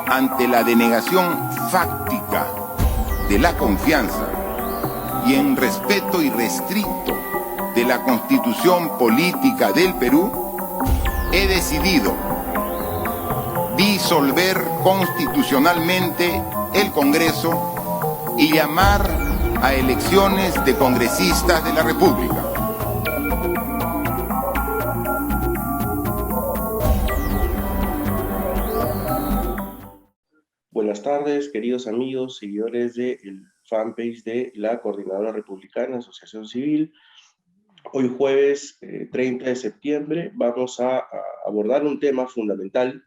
ante la denegación fáctica de la confianza y en respeto irrestricto de la Constitución Política del Perú, he decidido disolver constitucionalmente el Congreso y llamar a elecciones de congresistas de la República. Buenas tardes, queridos amigos, seguidores del fanpage de la Coordinadora Republicana Asociación Civil. Hoy jueves 30 de septiembre vamos a abordar un tema fundamental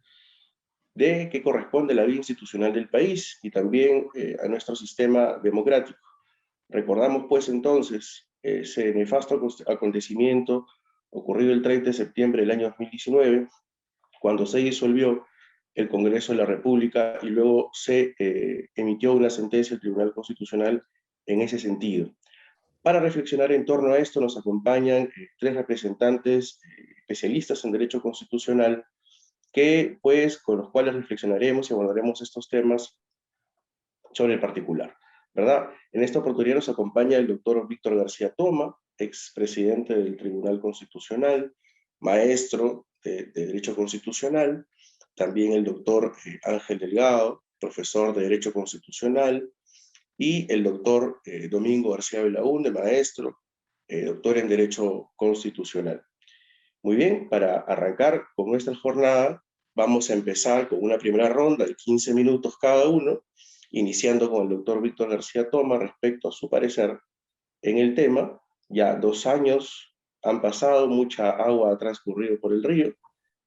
de que corresponde a la vida institucional del país y también a nuestro sistema democrático. Recordamos pues entonces ese nefasto acontecimiento ocurrido el 30 de septiembre del año 2019, cuando se disolvió el Congreso de la República y luego se emitió una sentencia del Tribunal Constitucional en ese sentido. Para reflexionar en torno a esto nos acompañan tres representantes especialistas en Derecho Constitucional con los cuales reflexionaremos y abordaremos estos temas sobre el particular, ¿verdad? En esta oportunidad nos acompaña el doctor Víctor García Toma, expresidente del Tribunal Constitucional, maestro de Derecho Constitucional, también el doctor Ángel Delgado, profesor de Derecho Constitucional, y el doctor Domingo García Belaúnde, maestro, doctor en Derecho Constitucional. Muy bien, para arrancar con nuestra jornada, vamos a empezar con una primera ronda de 15 minutos cada uno, iniciando con el doctor Víctor García Toma respecto a su parecer en el tema. Ya 2 años han pasado, mucha agua ha transcurrido por el río,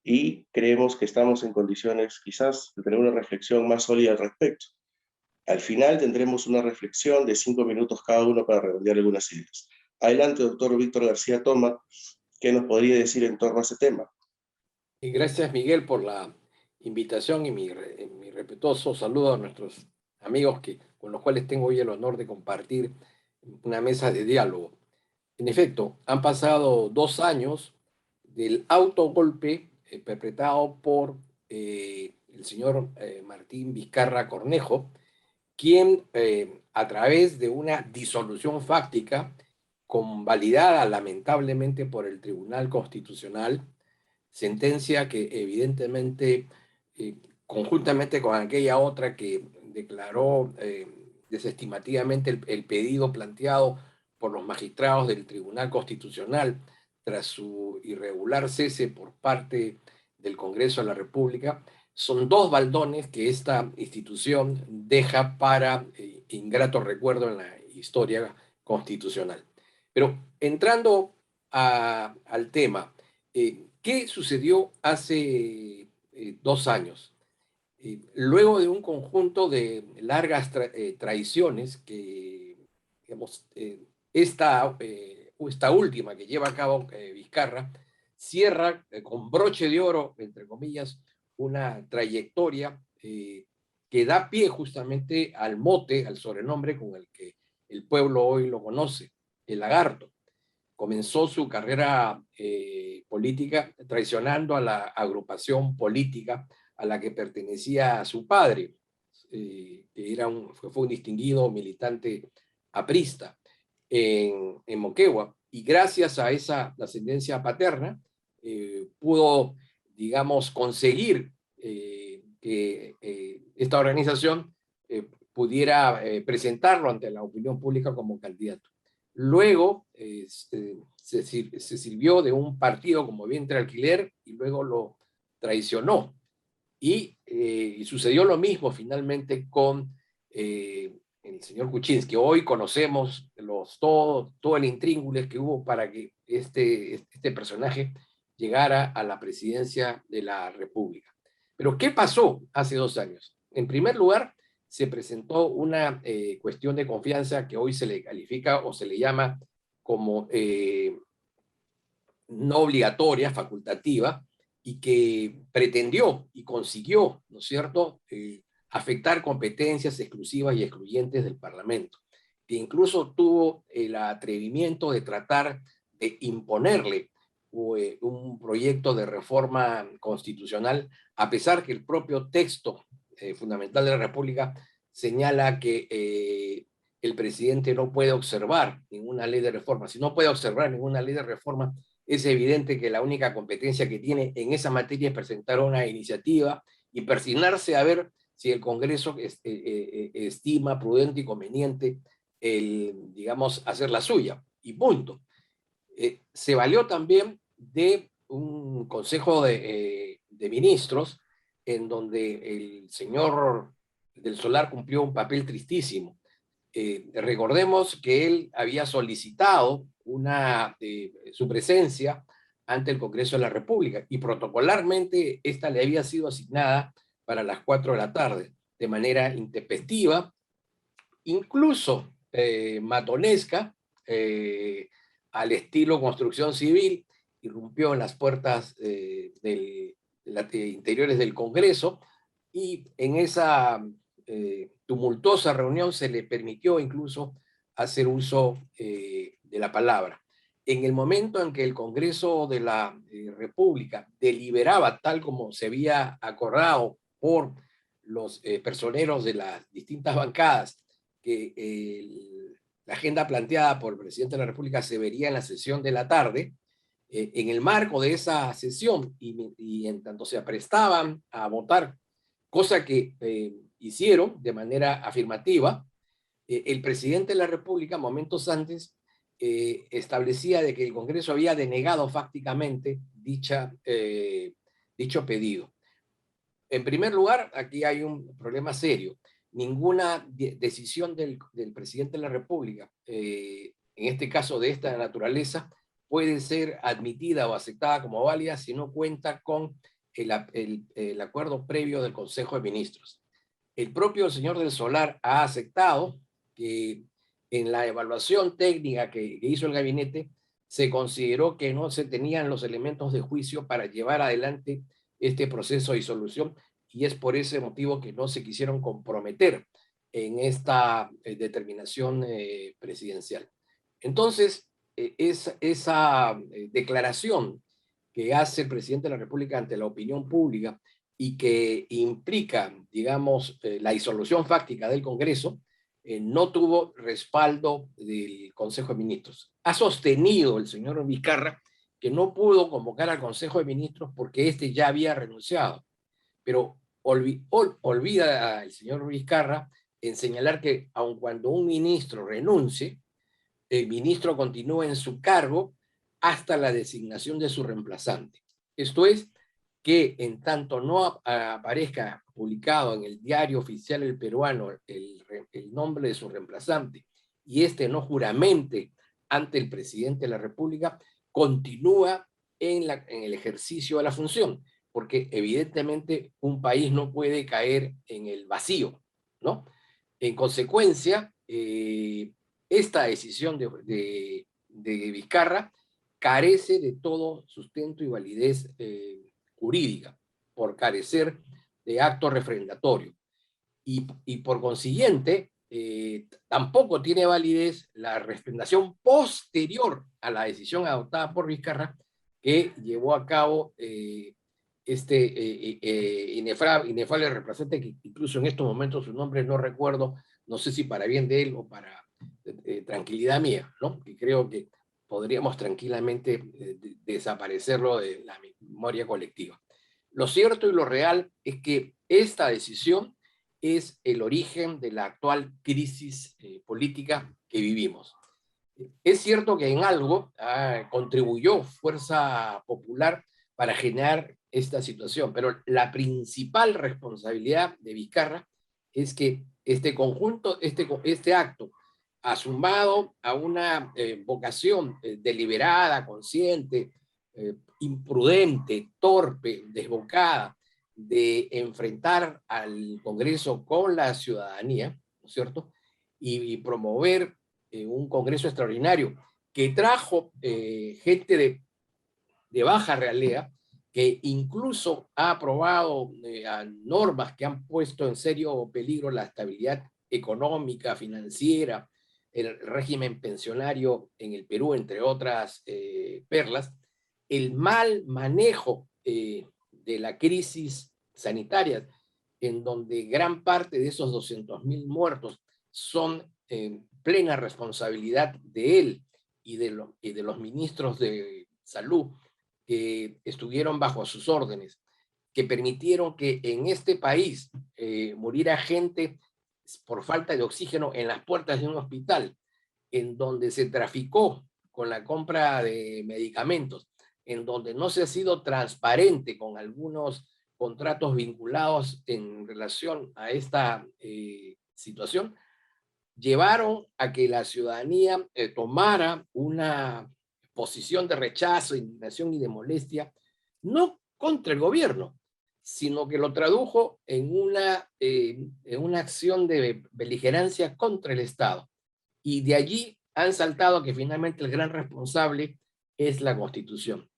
y creemos que estamos en condiciones quizás de tener una reflexión más sólida al respecto. Al final tendremos una reflexión de 5 minutos cada uno para redondear algunas ideas. Adelante, doctor Víctor García Toma, ¿qué nos podría decir en torno a ese tema? Y gracias, Miguel, por la invitación y mi respetuoso saludo a nuestros amigos con los cuales tengo hoy el honor de compartir una mesa de diálogo. En efecto, han pasado 2 años del autogolpe perpetrado por el señor Martín Vizcarra Cornejo, quien a través de una disolución fáctica convalidada lamentablemente por el Tribunal Constitucional, sentencia que evidentemente, conjuntamente con aquella otra que declaró desestimativamente el pedido planteado por los magistrados del Tribunal Constitucional tras su irregular cese por parte del Congreso de la República, son 2 baldones que esta institución deja para ingrato recuerdo en la historia constitucional. Pero entrando al tema, ¿qué sucedió hace 2 años? Luego de un conjunto de largas traiciones que, digamos, esta última que lleva a cabo Vizcarra cierra con broche de oro, entre comillas, una trayectoria que da pie justamente al mote, al sobrenombre con el que el pueblo hoy lo conoce, el lagarto. Comenzó su carrera política traicionando a la agrupación política a la que pertenecía su padre, que fue un distinguido militante aprista en Moquegua, y gracias a esa ascendencia paterna pudo, digamos, conseguir que esta organización pudiera presentarlo ante la opinión pública como candidato. Luego se sirvió de un partido como vientre de alquiler y luego lo traicionó. Y sucedió lo mismo finalmente con el señor Kuczynski. Hoy conocemos todo el intríngulis que hubo para que este personaje llegara a la presidencia de la República. Pero ¿qué pasó hace 2 años? En primer lugar, se presentó una cuestión de confianza que hoy se le califica o se le llama como no obligatoria, facultativa, y que pretendió y consiguió, ¿no es cierto?, afectar competencias exclusivas y excluyentes del Parlamento, que incluso tuvo el atrevimiento de tratar de imponerle un proyecto de reforma constitucional, a pesar que el propio texto fundamental de la República señala que el presidente no puede observar ninguna ley de reforma. Si no puede observar ninguna ley de reforma, es evidente que la única competencia que tiene en esa materia es presentar una iniciativa y persignarse a ver si el Congreso estima prudente y conveniente digamos, hacer la suya, y punto. Se valió también de un consejo de ministros en donde el señor del Solar cumplió un papel tristísimo. Recordemos que él había solicitado su presencia ante el Congreso de la República y protocolarmente esta le había sido asignada para las 4 de la tarde, de manera intempestiva, incluso matonesca, al estilo construcción civil, irrumpió en las puertas interiores del Congreso y en esa tumultuosa reunión se le permitió incluso hacer uso de la palabra. En el momento en que el Congreso de la República deliberaba tal como se había acordado por los personeros de las distintas bancadas, que la agenda planteada por el presidente de la República se vería en la sesión de la tarde, en el marco de esa sesión y en tanto se aprestaban a votar, cosa que hicieron de manera afirmativa, el presidente de la República, momentos antes, establecía de que el Congreso había denegado fácticamente dicho pedido. En primer lugar, aquí hay un problema serio. Ninguna decisión del presidente de la República, en este caso de esta naturaleza, puede ser admitida o aceptada como válida si no cuenta con el acuerdo previo del Consejo de Ministros. El propio señor del Solar ha aceptado que en la evaluación técnica que hizo el gabinete se consideró que no se tenían los elementos de juicio para llevar adelante este proceso de disolución, y es por ese motivo que no se quisieron comprometer en esta determinación presidencial. Entonces, esa declaración que hace el presidente de la República ante la opinión pública y que implica, digamos, la disolución fáctica del Congreso, no tuvo respaldo del Consejo de Ministros. Ha sostenido el señor Vizcarra que no pudo convocar al Consejo de Ministros porque éste ya había renunciado. Pero olvida el señor Vizcarra en señalar que aun cuando un ministro renuncie, el ministro continúa en su cargo hasta la designación de su reemplazante. Esto es, que en tanto no aparezca publicado en el diario oficial el peruano el nombre de su reemplazante y este no juramente ante el presidente de la República, continúa en el ejercicio de la función, porque evidentemente un país no puede caer en el vacío, ¿no? En consecuencia, esta decisión de Vizcarra carece de todo sustento y validez jurídica, por carecer de acto refrendatorio. Y por consiguiente, tampoco tiene validez la refrendación posterior a la decisión adoptada por Vizcarra, que llevó a cabo inefable representante, que incluso en estos momentos su nombre no recuerdo, no sé si para bien de él o para tranquilidad mía, ¿no? Que creo que podríamos tranquilamente desaparecerlo de la memoria colectiva. Lo cierto y lo real es que esta decisión es el origen de la actual crisis política que vivimos. Es cierto que en algo contribuyó Fuerza Popular para generar esta situación, pero la principal responsabilidad de Vizcarra es que este conjunto, este acto, sumado a una vocación deliberada, consciente, imprudente, torpe, desbocada, de enfrentar al Congreso con la ciudadanía, ¿no es cierto? Y promover un Congreso extraordinario que trajo gente de baja realea, que incluso ha aprobado normas que han puesto en serio peligro la estabilidad económica, financiera, el régimen pensionario en el Perú, entre otras perlas, el mal manejo de la crisis sanitaria, en donde gran parte de esos 200.000 muertos son plena responsabilidad de él y de los ministros de salud que estuvieron bajo sus órdenes, que permitieron que en este país muriera gente por falta de oxígeno en las puertas de un hospital, en donde se traficó con la compra de medicamentos, en donde no se ha sido transparente con algunos contratos vinculados en relación a esta situación, llevaron a que la ciudadanía tomara una posición de rechazo, indignación y de molestia, no contra el gobierno, sino que lo tradujo en una acción de beligerancia contra el Estado. Y de allí han saltado que finalmente el gran responsable es la Constitución.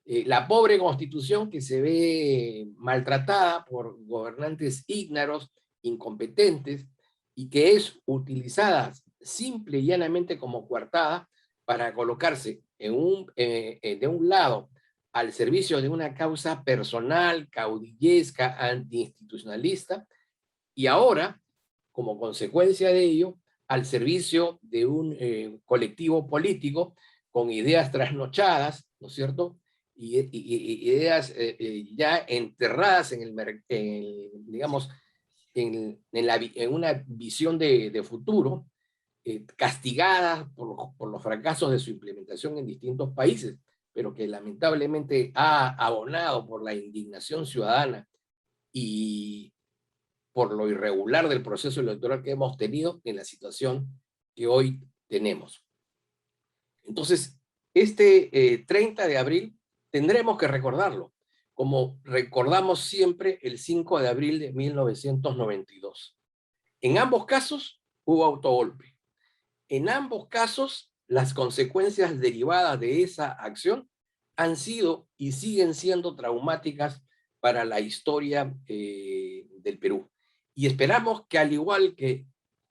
La pobre Constitución que se ve maltratada por gobernantes ígnaros, incompetentes, y que es utilizada simple y llanamente como coartada para colocarse de un lado al servicio de una causa personal, caudillesca, antiinstitucionalista, y ahora, como consecuencia de ello, al servicio de un colectivo político con ideas trasnochadas, ¿no es cierto? Y ideas ya enterradas digamos, en una visión de futuro, castigadas por los fracasos de su implementación en distintos países, pero que lamentablemente ha abonado por la indignación ciudadana y por lo irregular del proceso electoral que hemos tenido en la situación que hoy tenemos. Entonces, este 30 de abril tendremos que recordarlo, como recordamos siempre el 5 de abril de 1992. En ambos casos hubo autogolpe. En ambos casos, las consecuencias derivadas de esa acción han sido y siguen siendo traumáticas para la historia del Perú. Y esperamos que, al igual que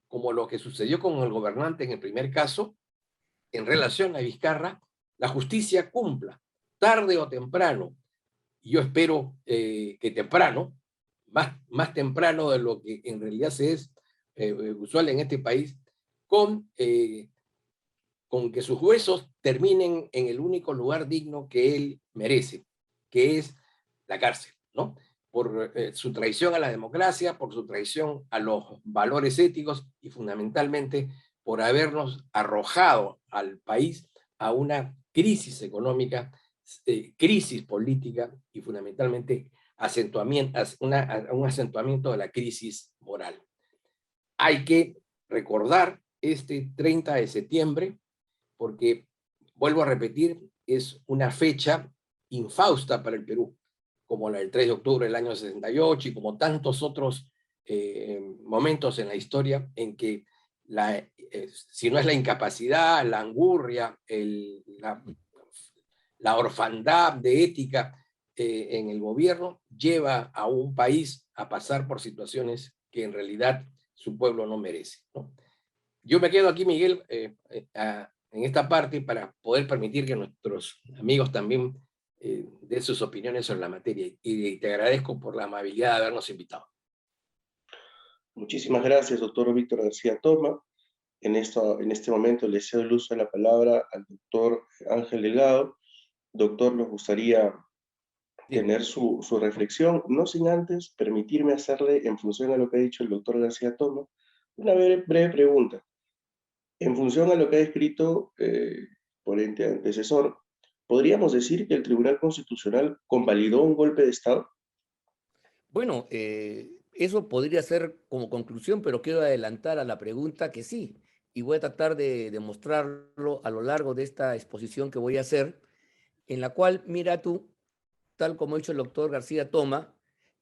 como lo que sucedió con el gobernante en el primer caso, en relación a Vizcarra, la justicia cumpla, tarde o temprano. Y yo espero que temprano, más temprano de lo que en realidad se es usual en este país, con que sus huesos terminen en el único lugar digno que él merece, que es la cárcel, ¿no? Por su traición a la democracia, por su traición a los valores éticos y fundamentalmente por habernos arrojado al país a una crisis económica, crisis política y fundamentalmente un acentuamiento de la crisis moral. Hay que recordar este 30 de septiembre porque, vuelvo a repetir, es una fecha infausta para el Perú, como la del 3 de octubre del año 68 y como tantos otros momentos en la historia en que si no es la incapacidad, la angurria, la orfandad de ética en el gobierno lleva a un país a pasar por situaciones que en realidad su pueblo no merece, ¿no? Yo me quedo aquí, Miguel, en esta parte para poder permitir que nuestros amigos también den sus opiniones sobre la materia. Y te agradezco por la amabilidad de habernos invitado. Muchísimas gracias, doctor Víctor García Toma. En este momento le cedo el uso de la palabra al doctor Ángel Delgado. Doctor, nos gustaría tener su reflexión, no sin antes permitirme hacerle, en función a lo que ha dicho el doctor García Toma, una breve pregunta. En función a lo que ha escrito ponente antecesor, ¿podríamos decir que el Tribunal Constitucional convalidó un golpe de Estado? Bueno, eso podría ser como conclusión, pero quiero adelantar a la pregunta que sí, y voy a tratar de demostrarlo a lo largo de esta exposición que voy a hacer, en la cual, mira tú, tal como ha dicho el doctor García Toma,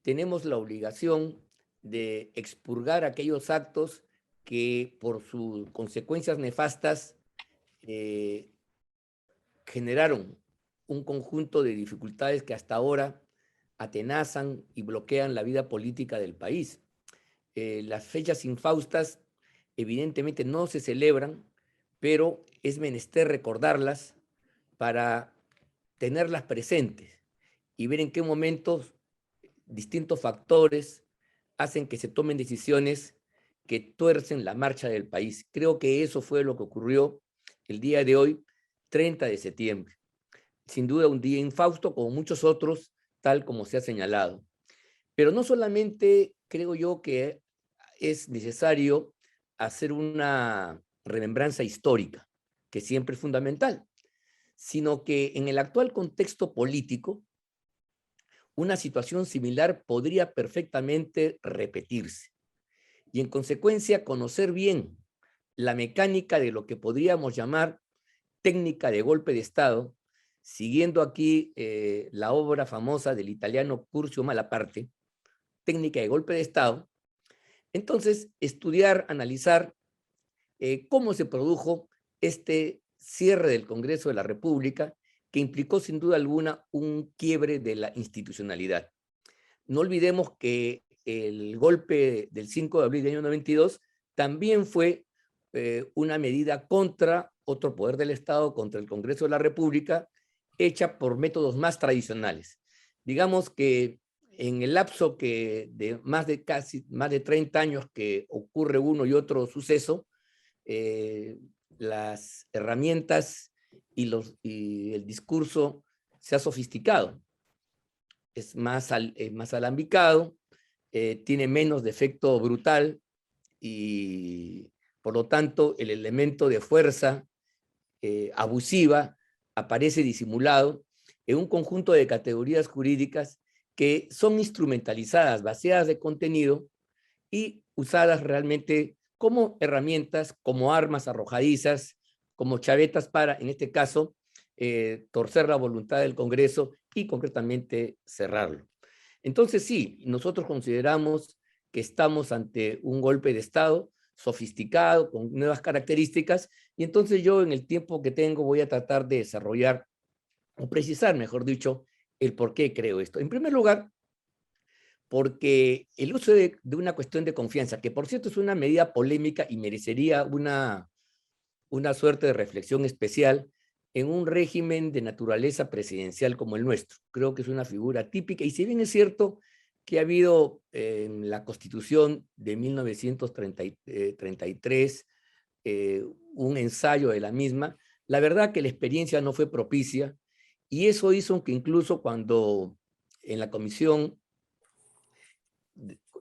tenemos la obligación de expurgar aquellos actos que por sus consecuencias nefastas generaron un conjunto de dificultades que hasta ahora atenazan y bloquean la vida política del país. Las fechas infaustas evidentemente no se celebran, pero es menester recordarlas para tenerlas presentes y ver en qué momentos distintos factores hacen que se tomen decisiones que tuercen la marcha del país. Creo que eso fue lo que ocurrió el día de hoy, 30 de septiembre. Sin duda un día infausto, como muchos otros, tal como se ha señalado. Pero no solamente creo yo que es necesario hacer una remembranza histórica, que siempre es fundamental, sino que en el actual contexto político, una situación similar podría perfectamente repetirse. Y en consecuencia, conocer bien la mecánica de lo que podríamos llamar técnica de golpe de Estado, siguiendo aquí la obra famosa del italiano Curzio Malaparte, técnica de golpe de Estado. Entonces, estudiar, analizar cómo se produjo este cierre del Congreso de la República, que implicó sin duda alguna un quiebre de la institucionalidad. No olvidemos que el golpe del 5 de abril del año 92 también fue una medida contra otro poder del Estado, contra el Congreso de la República, hecha por métodos más tradicionales. Digamos que en el lapso de más de 30 años que ocurre uno y otro suceso, las herramientas y el discurso se ha sofisticado, es más alambicado, tiene menos de efecto brutal y por lo tanto el elemento de fuerza abusiva aparece disimulado en un conjunto de categorías jurídicas que son instrumentalizadas, vaciadas de contenido y usadas realmente como herramientas, como armas arrojadizas, como chavetas para, en este caso, torcer la voluntad del Congreso y concretamente cerrarlo. Entonces sí, nosotros consideramos que estamos ante un golpe de Estado sofisticado, con nuevas características, y entonces yo en el tiempo que tengo voy a tratar de desarrollar, o precisar, mejor dicho, el por qué creo esto. En primer lugar, porque el uso de una cuestión de confianza, que por cierto es una medida polémica y merecería una suerte de reflexión especial en un régimen de naturaleza presidencial como el nuestro. Creo que es una figura típica, y si bien es cierto que ha habido en la Constitución de 1933 un ensayo de la misma, la verdad que la experiencia no fue propicia, y eso hizo que incluso cuando en la Comisión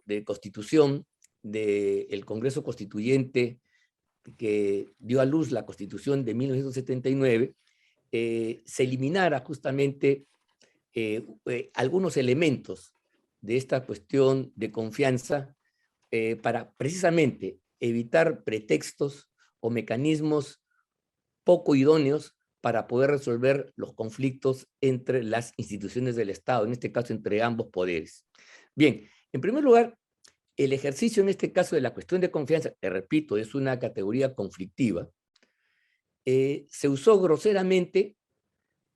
de Constitución del Congreso Constituyente que dio a luz la Constitución de 1979, se eliminara justamente algunos elementos de esta cuestión de confianza para precisamente evitar pretextos o mecanismos poco idóneos para poder resolver los conflictos entre las instituciones del Estado, en este caso entre ambos poderes. Bien, en primer lugar, el ejercicio en este caso de la cuestión de confianza, que repito, es una categoría conflictiva, se usó groseramente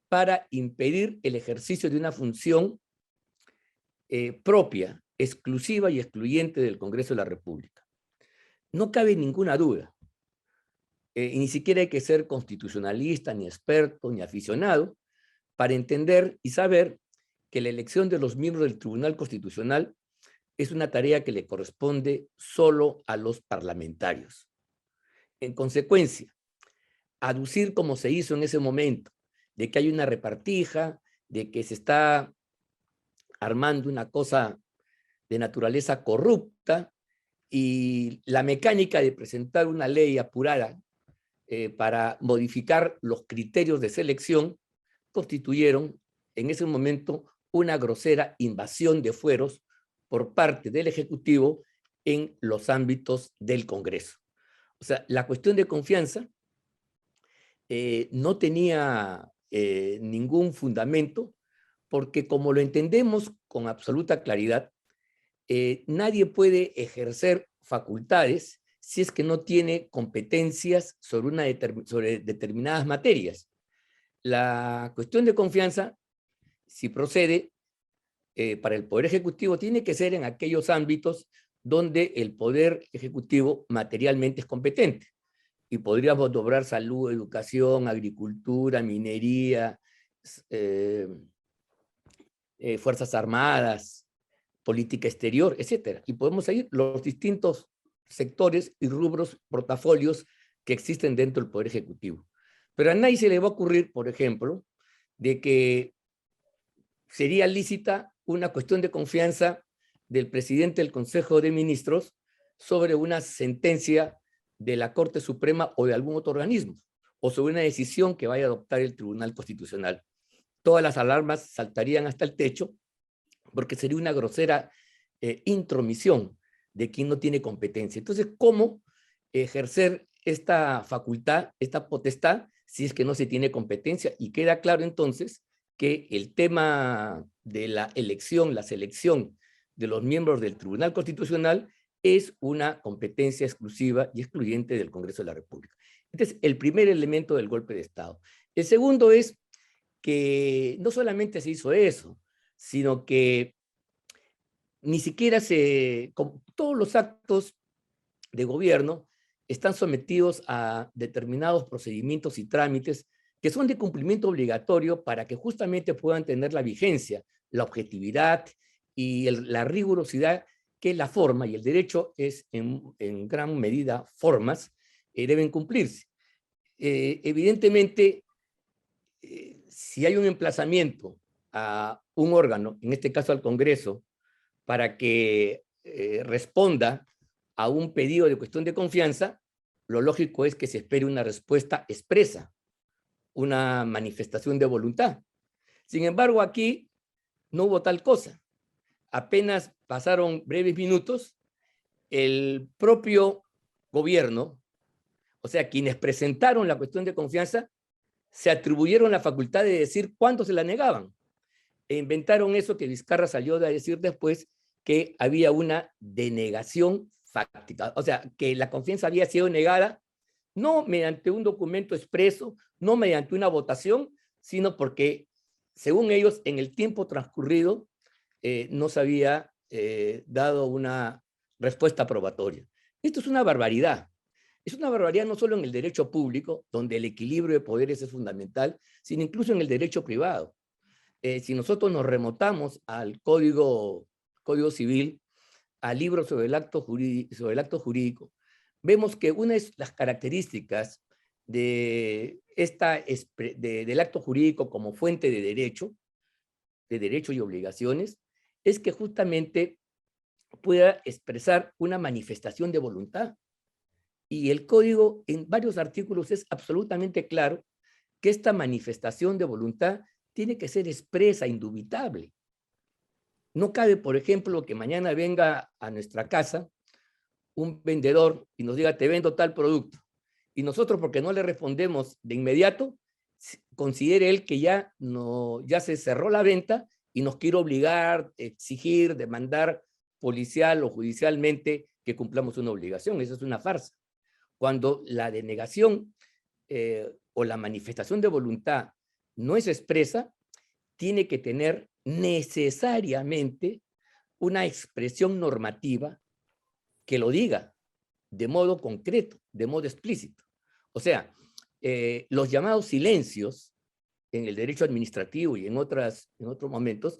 para impedir el ejercicio de una función propia, exclusiva y excluyente del Congreso de la República. No cabe ninguna duda, y ni siquiera hay que ser constitucionalista, ni experto, ni aficionado, para entender y saber que la elección de los miembros del Tribunal Constitucional es una tarea que le corresponde solo a los parlamentarios. En consecuencia, aducir como se hizo en ese momento, de que hay una repartija, de que se está armando una cosa de naturaleza corrupta, y la mecánica de presentar una ley apurada para modificar los criterios de selección, constituyeron en ese momento una grosera invasión de fueros por parte del Ejecutivo en los ámbitos del Congreso. O sea, la cuestión de confianza no tenía ningún fundamento, porque como lo entendemos con absoluta claridad, nadie puede ejercer facultades si es que no tiene competencias sobre determinadas materias. La cuestión de confianza, si procede, para el Poder Ejecutivo tiene que ser en aquellos ámbitos donde el Poder Ejecutivo materialmente es competente. Y podríamos doblar salud, educación, agricultura, minería, Fuerzas Armadas, política exterior, etcétera. Y podemos seguir los distintos sectores y rubros, portafolios que existen dentro del Poder Ejecutivo. Pero a nadie se le va a ocurrir, por ejemplo, de que sería lícita una cuestión de confianza del presidente del Consejo de Ministros sobre una sentencia de la Corte Suprema o de algún otro organismo, o sobre una decisión que vaya a adoptar el Tribunal Constitucional. Todas las alarmas saltarían hasta el techo, porque sería una grosera intromisión de quien no tiene competencia. Entonces, ¿cómo ejercer esta facultad, esta potestad, si es que no se tiene competencia? Y queda claro entonces que el tema de la elección, la selección de los miembros del Tribunal Constitucional es una competencia exclusiva y excluyente del Congreso de la República. Este es el primer elemento del golpe de Estado. El segundo es que no solamente se hizo eso, sino que ni siquiera todos los actos de gobierno están sometidos a determinados procedimientos y trámites que son de cumplimiento obligatorio para que justamente puedan tener la vigencia, la objetividad y la rigurosidad que la forma y el derecho es en gran medida formas, deben cumplirse. Evidentemente, si hay un emplazamiento a un órgano, en este caso al Congreso, para que responda a un pedido de cuestión de confianza, lo lógico es que se espere una respuesta expresa, una manifestación de voluntad. Sin embargo, aquí no hubo tal cosa. Apenas pasaron breves minutos, el propio gobierno, o sea, quienes presentaron la cuestión de confianza, se atribuyeron la facultad de decir cuándo se la negaban. E inventaron eso que Vizcarra salió a decir después, que había una denegación fáctica. O sea, que la confianza había sido negada no mediante un documento expreso, no mediante una votación, sino porque, según ellos, en el tiempo transcurrido, no se había dado una respuesta probatoria. Esto es una barbaridad. Es una barbaridad no solo en el derecho público, donde el equilibrio de poderes es fundamental, sino incluso en el derecho privado. Si nosotros nos remontamos al Código Civil, al libro sobre el acto jurídico, vemos que una de las características del acto jurídico como fuente de derecho y obligaciones, es que justamente pueda expresar una manifestación de voluntad. Y el código en varios artículos es absolutamente claro que esta manifestación de voluntad tiene que ser expresa, indubitable. No cabe, por ejemplo, que mañana venga a nuestra casa un vendedor y nos diga, te vendo tal producto. Y nosotros, porque no le respondemos de inmediato, considere él que ya se cerró la venta y nos quiere obligar, exigir, demandar policial o judicialmente que cumplamos una obligación. Eso es una farsa. Cuando la denegación o la manifestación de voluntad no es expresa, tiene que tener necesariamente una expresión normativa que lo diga de modo concreto, de modo explícito. O sea, los llamados silencios en el derecho administrativo y en otros momentos,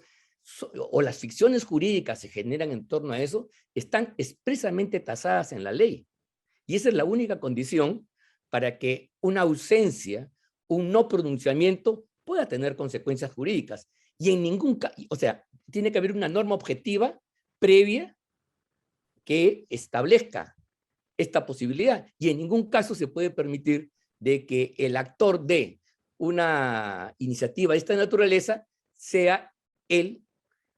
o las ficciones jurídicas se generan en torno a eso, están expresamente tasadas en la ley. Y esa es la única condición para que una ausencia, un no pronunciamiento pueda tener consecuencias jurídicas. Y en ningún caso, o sea, tiene que haber una norma objetiva previa que establezca esta posibilidad. Y en ningún caso se puede permitir de que el actor de una iniciativa de esta naturaleza sea él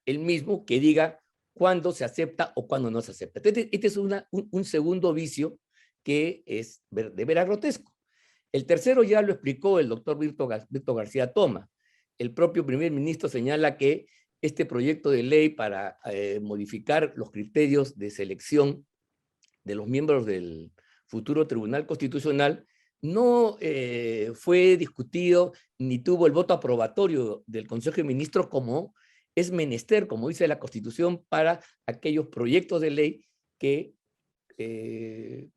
el mismo que diga cuándo se acepta o cuándo no se acepta. Este es un segundo vicio que es de veras grotesco. El tercero ya lo explicó el doctor Víctor García Toma. El propio primer ministro señala que este proyecto de ley para modificar los criterios de selección de los miembros del futuro Tribunal Constitucional no fue discutido ni tuvo el voto aprobatorio del Consejo de Ministros como es menester, como dice la Constitución, para aquellos proyectos de ley que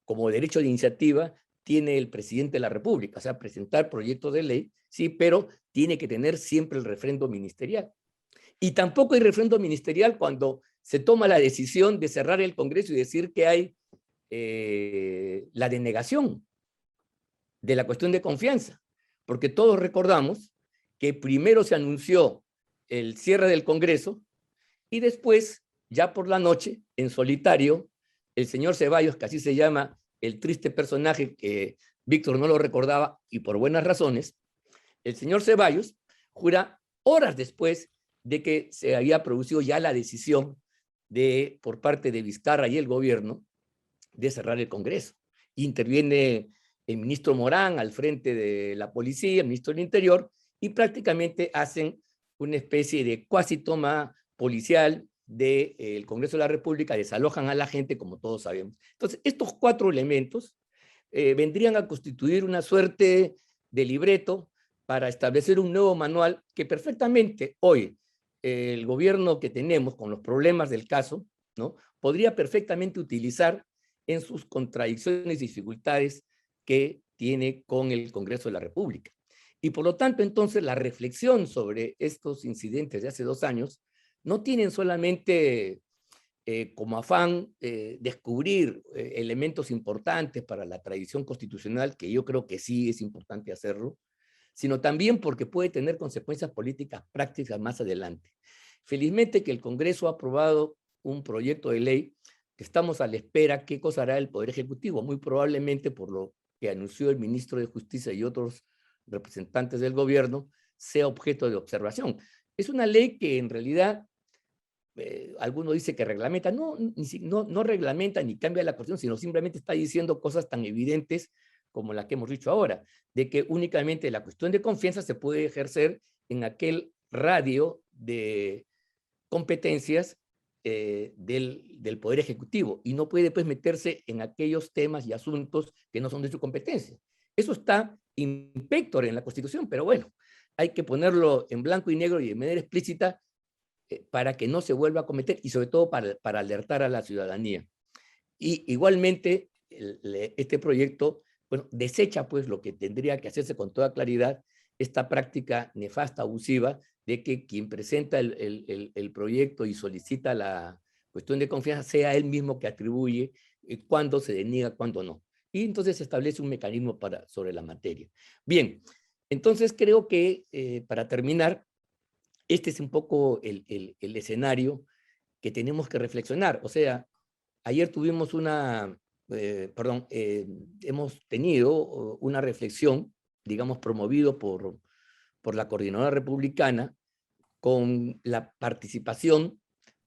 como derecho de iniciativa tiene el presidente de la República, o sea, presentar proyectos de ley, sí, pero tiene que tener siempre el refrendo ministerial. Y tampoco hay refrendo ministerial cuando se toma la decisión de cerrar el Congreso y decir que hay la denegación de la cuestión de confianza, porque todos recordamos que primero se anunció el cierre del Congreso y después, ya por la noche, en solitario, el señor Ceballos, que así se llama el triste personaje que Víctor no lo recordaba y por buenas razones, el señor Ceballos jura horas después de que se había producido ya la decisión por parte de Vizcarra y el gobierno de cerrar el Congreso. Interviene el ministro Morán al frente de la policía, el ministro del Interior, y prácticamente hacen una especie de cuasi toma policial del Congreso de la República, desalojan a la gente, como todos sabemos. Entonces, estos 4 elementos vendrían a constituir una suerte de libreto para establecer un nuevo manual que perfectamente hoy el gobierno que tenemos con los problemas del caso, ¿no?, podría perfectamente utilizar en sus contradicciones y dificultades que tiene con el Congreso de la República. Y por lo tanto, entonces, la reflexión sobre estos incidentes de hace 2 años no tienen solamente como afán descubrir elementos importantes para la tradición constitucional, que yo creo que sí es importante hacerlo, sino también porque puede tener consecuencias políticas prácticas más adelante. Felizmente que el Congreso ha aprobado un proyecto de ley que estamos a la espera qué cosa hará el Poder Ejecutivo, muy probablemente por lo que anunció el ministro de Justicia y otros representantes del gobierno, sea objeto de observación. Es una ley que en realidad alguno dice que reglamenta, no reglamenta ni cambia la cuestión, sino simplemente está diciendo cosas tan evidentes como las que hemos dicho ahora, de que únicamente la cuestión de confianza se puede ejercer en aquel radio de competencias del Poder Ejecutivo y no puede pues meterse en aquellos temas y asuntos que no son de su competencia. Eso está in pectore en la Constitución, pero bueno, hay que ponerlo en blanco y negro y de manera explícita para que no se vuelva a cometer y sobre todo para alertar a la ciudadanía. Y igualmente, este proyecto, bueno, desecha pues lo que tendría que hacerse con toda claridad, esta práctica nefasta, abusiva, de que quien presenta el proyecto y solicita la cuestión de confianza sea él mismo que atribuye cuándo se deniega, cuándo no. Y entonces se establece un mecanismo sobre la materia. Bien, entonces creo que para terminar, este es un poco el escenario que tenemos que reflexionar. O sea, ayer tuvimos hemos tenido una reflexión, digamos, promovido por la Coordinadora Republicana, con la participación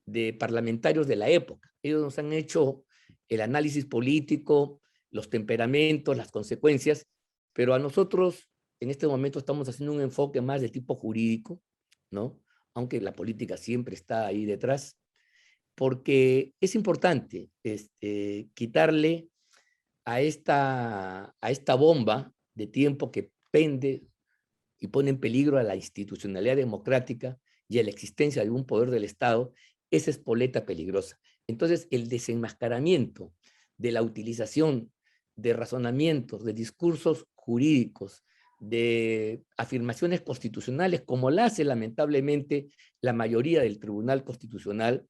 de parlamentarios de la época. Ellos nos han hecho el análisis político, los temperamentos, las consecuencias, pero a nosotros en este momento estamos haciendo un enfoque más de tipo jurídico, ¿no?, aunque la política siempre está ahí detrás, porque es importante quitarle a esta bomba de tiempo que pende y pone en peligro a la institucionalidad democrática y a la existencia de un poder del Estado, esa espoleta peligrosa. Entonces, el desenmascaramiento de la utilización de razonamientos, de discursos jurídicos, de afirmaciones constitucionales, como la hace lamentablemente la mayoría del Tribunal Constitucional,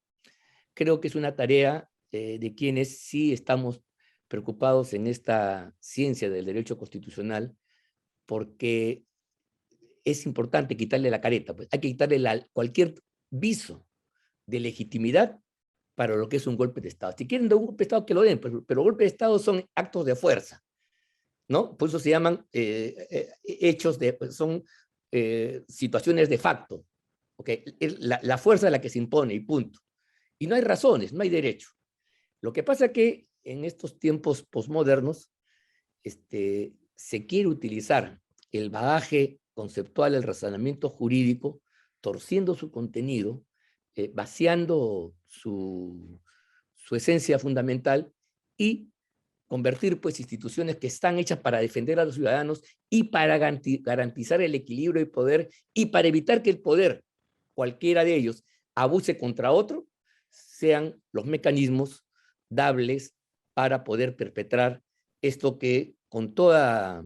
creo que es una tarea de quienes sí estamos preocupados en esta ciencia del derecho constitucional, porque es importante quitarle la careta, pues hay que quitarle cualquier viso de legitimidad para lo que es un golpe de Estado. Si quieren de un golpe de Estado, que lo den, pero golpes de Estado son actos de fuerza, ¿no? Por eso se llaman hechos son situaciones de facto. ¿Okay? La fuerza es la que se impone y punto. Y no hay razones, no hay derecho. Lo que pasa es que en estos tiempos posmodernos se quiere utilizar el bagaje conceptual, el razonamiento jurídico, torciendo su contenido, vaciando su esencia fundamental y convertir pues instituciones que están hechas para defender a los ciudadanos y para garantizar el equilibrio de poder y para evitar que el poder, cualquiera de ellos, abuse contra otro, sean los mecanismos dables para poder perpetrar esto que con toda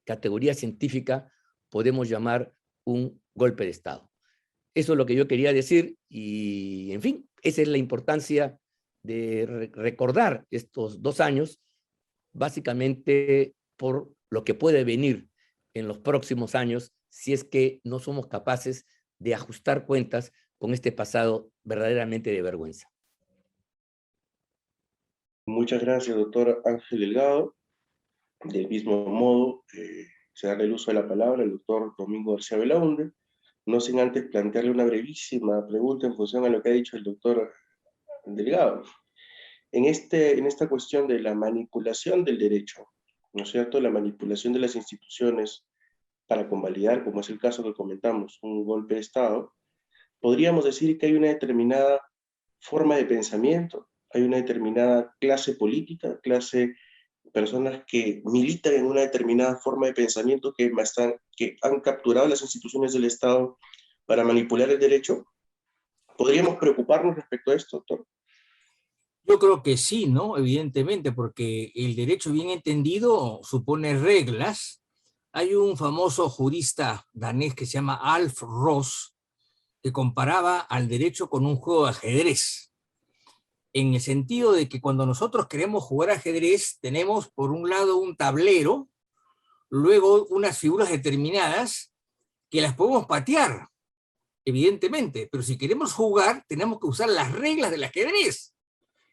categoría científica podemos llamar un golpe de Estado. Eso es lo que yo quería decir y, en fin, esa es la importancia de recordar estos 2 años, básicamente por lo que puede venir en los próximos años si es que no somos capaces de ajustar cuentas con este pasado verdaderamente de vergüenza. Muchas gracias, doctor Ángel Delgado. Del mismo modo, se da el uso de la palabra al doctor Domingo García Belaunde, no sin antes plantearle una brevísima pregunta en función a lo que ha dicho el doctor Delgado. En esta cuestión de la manipulación del derecho, ¿no es cierto?, la manipulación de las instituciones para convalidar, como es el caso que comentamos, un golpe de Estado, podríamos decir que hay una determinada forma de pensamiento, hay una determinada clase política, personas que militan en una determinada forma de pensamiento que han capturado las instituciones del Estado para manipular el derecho. ¿Podríamos preocuparnos respecto a esto, doctor? Yo creo que sí, ¿no? Evidentemente, porque el derecho bien entendido supone reglas. Hay un famoso jurista danés que se llama Alf Ross, que comparaba al derecho con un juego de ajedrez, en el sentido de que cuando nosotros queremos jugar ajedrez, tenemos por un lado un tablero, luego unas figuras determinadas que las podemos patear, evidentemente, pero si queremos jugar, tenemos que usar las reglas del ajedrez,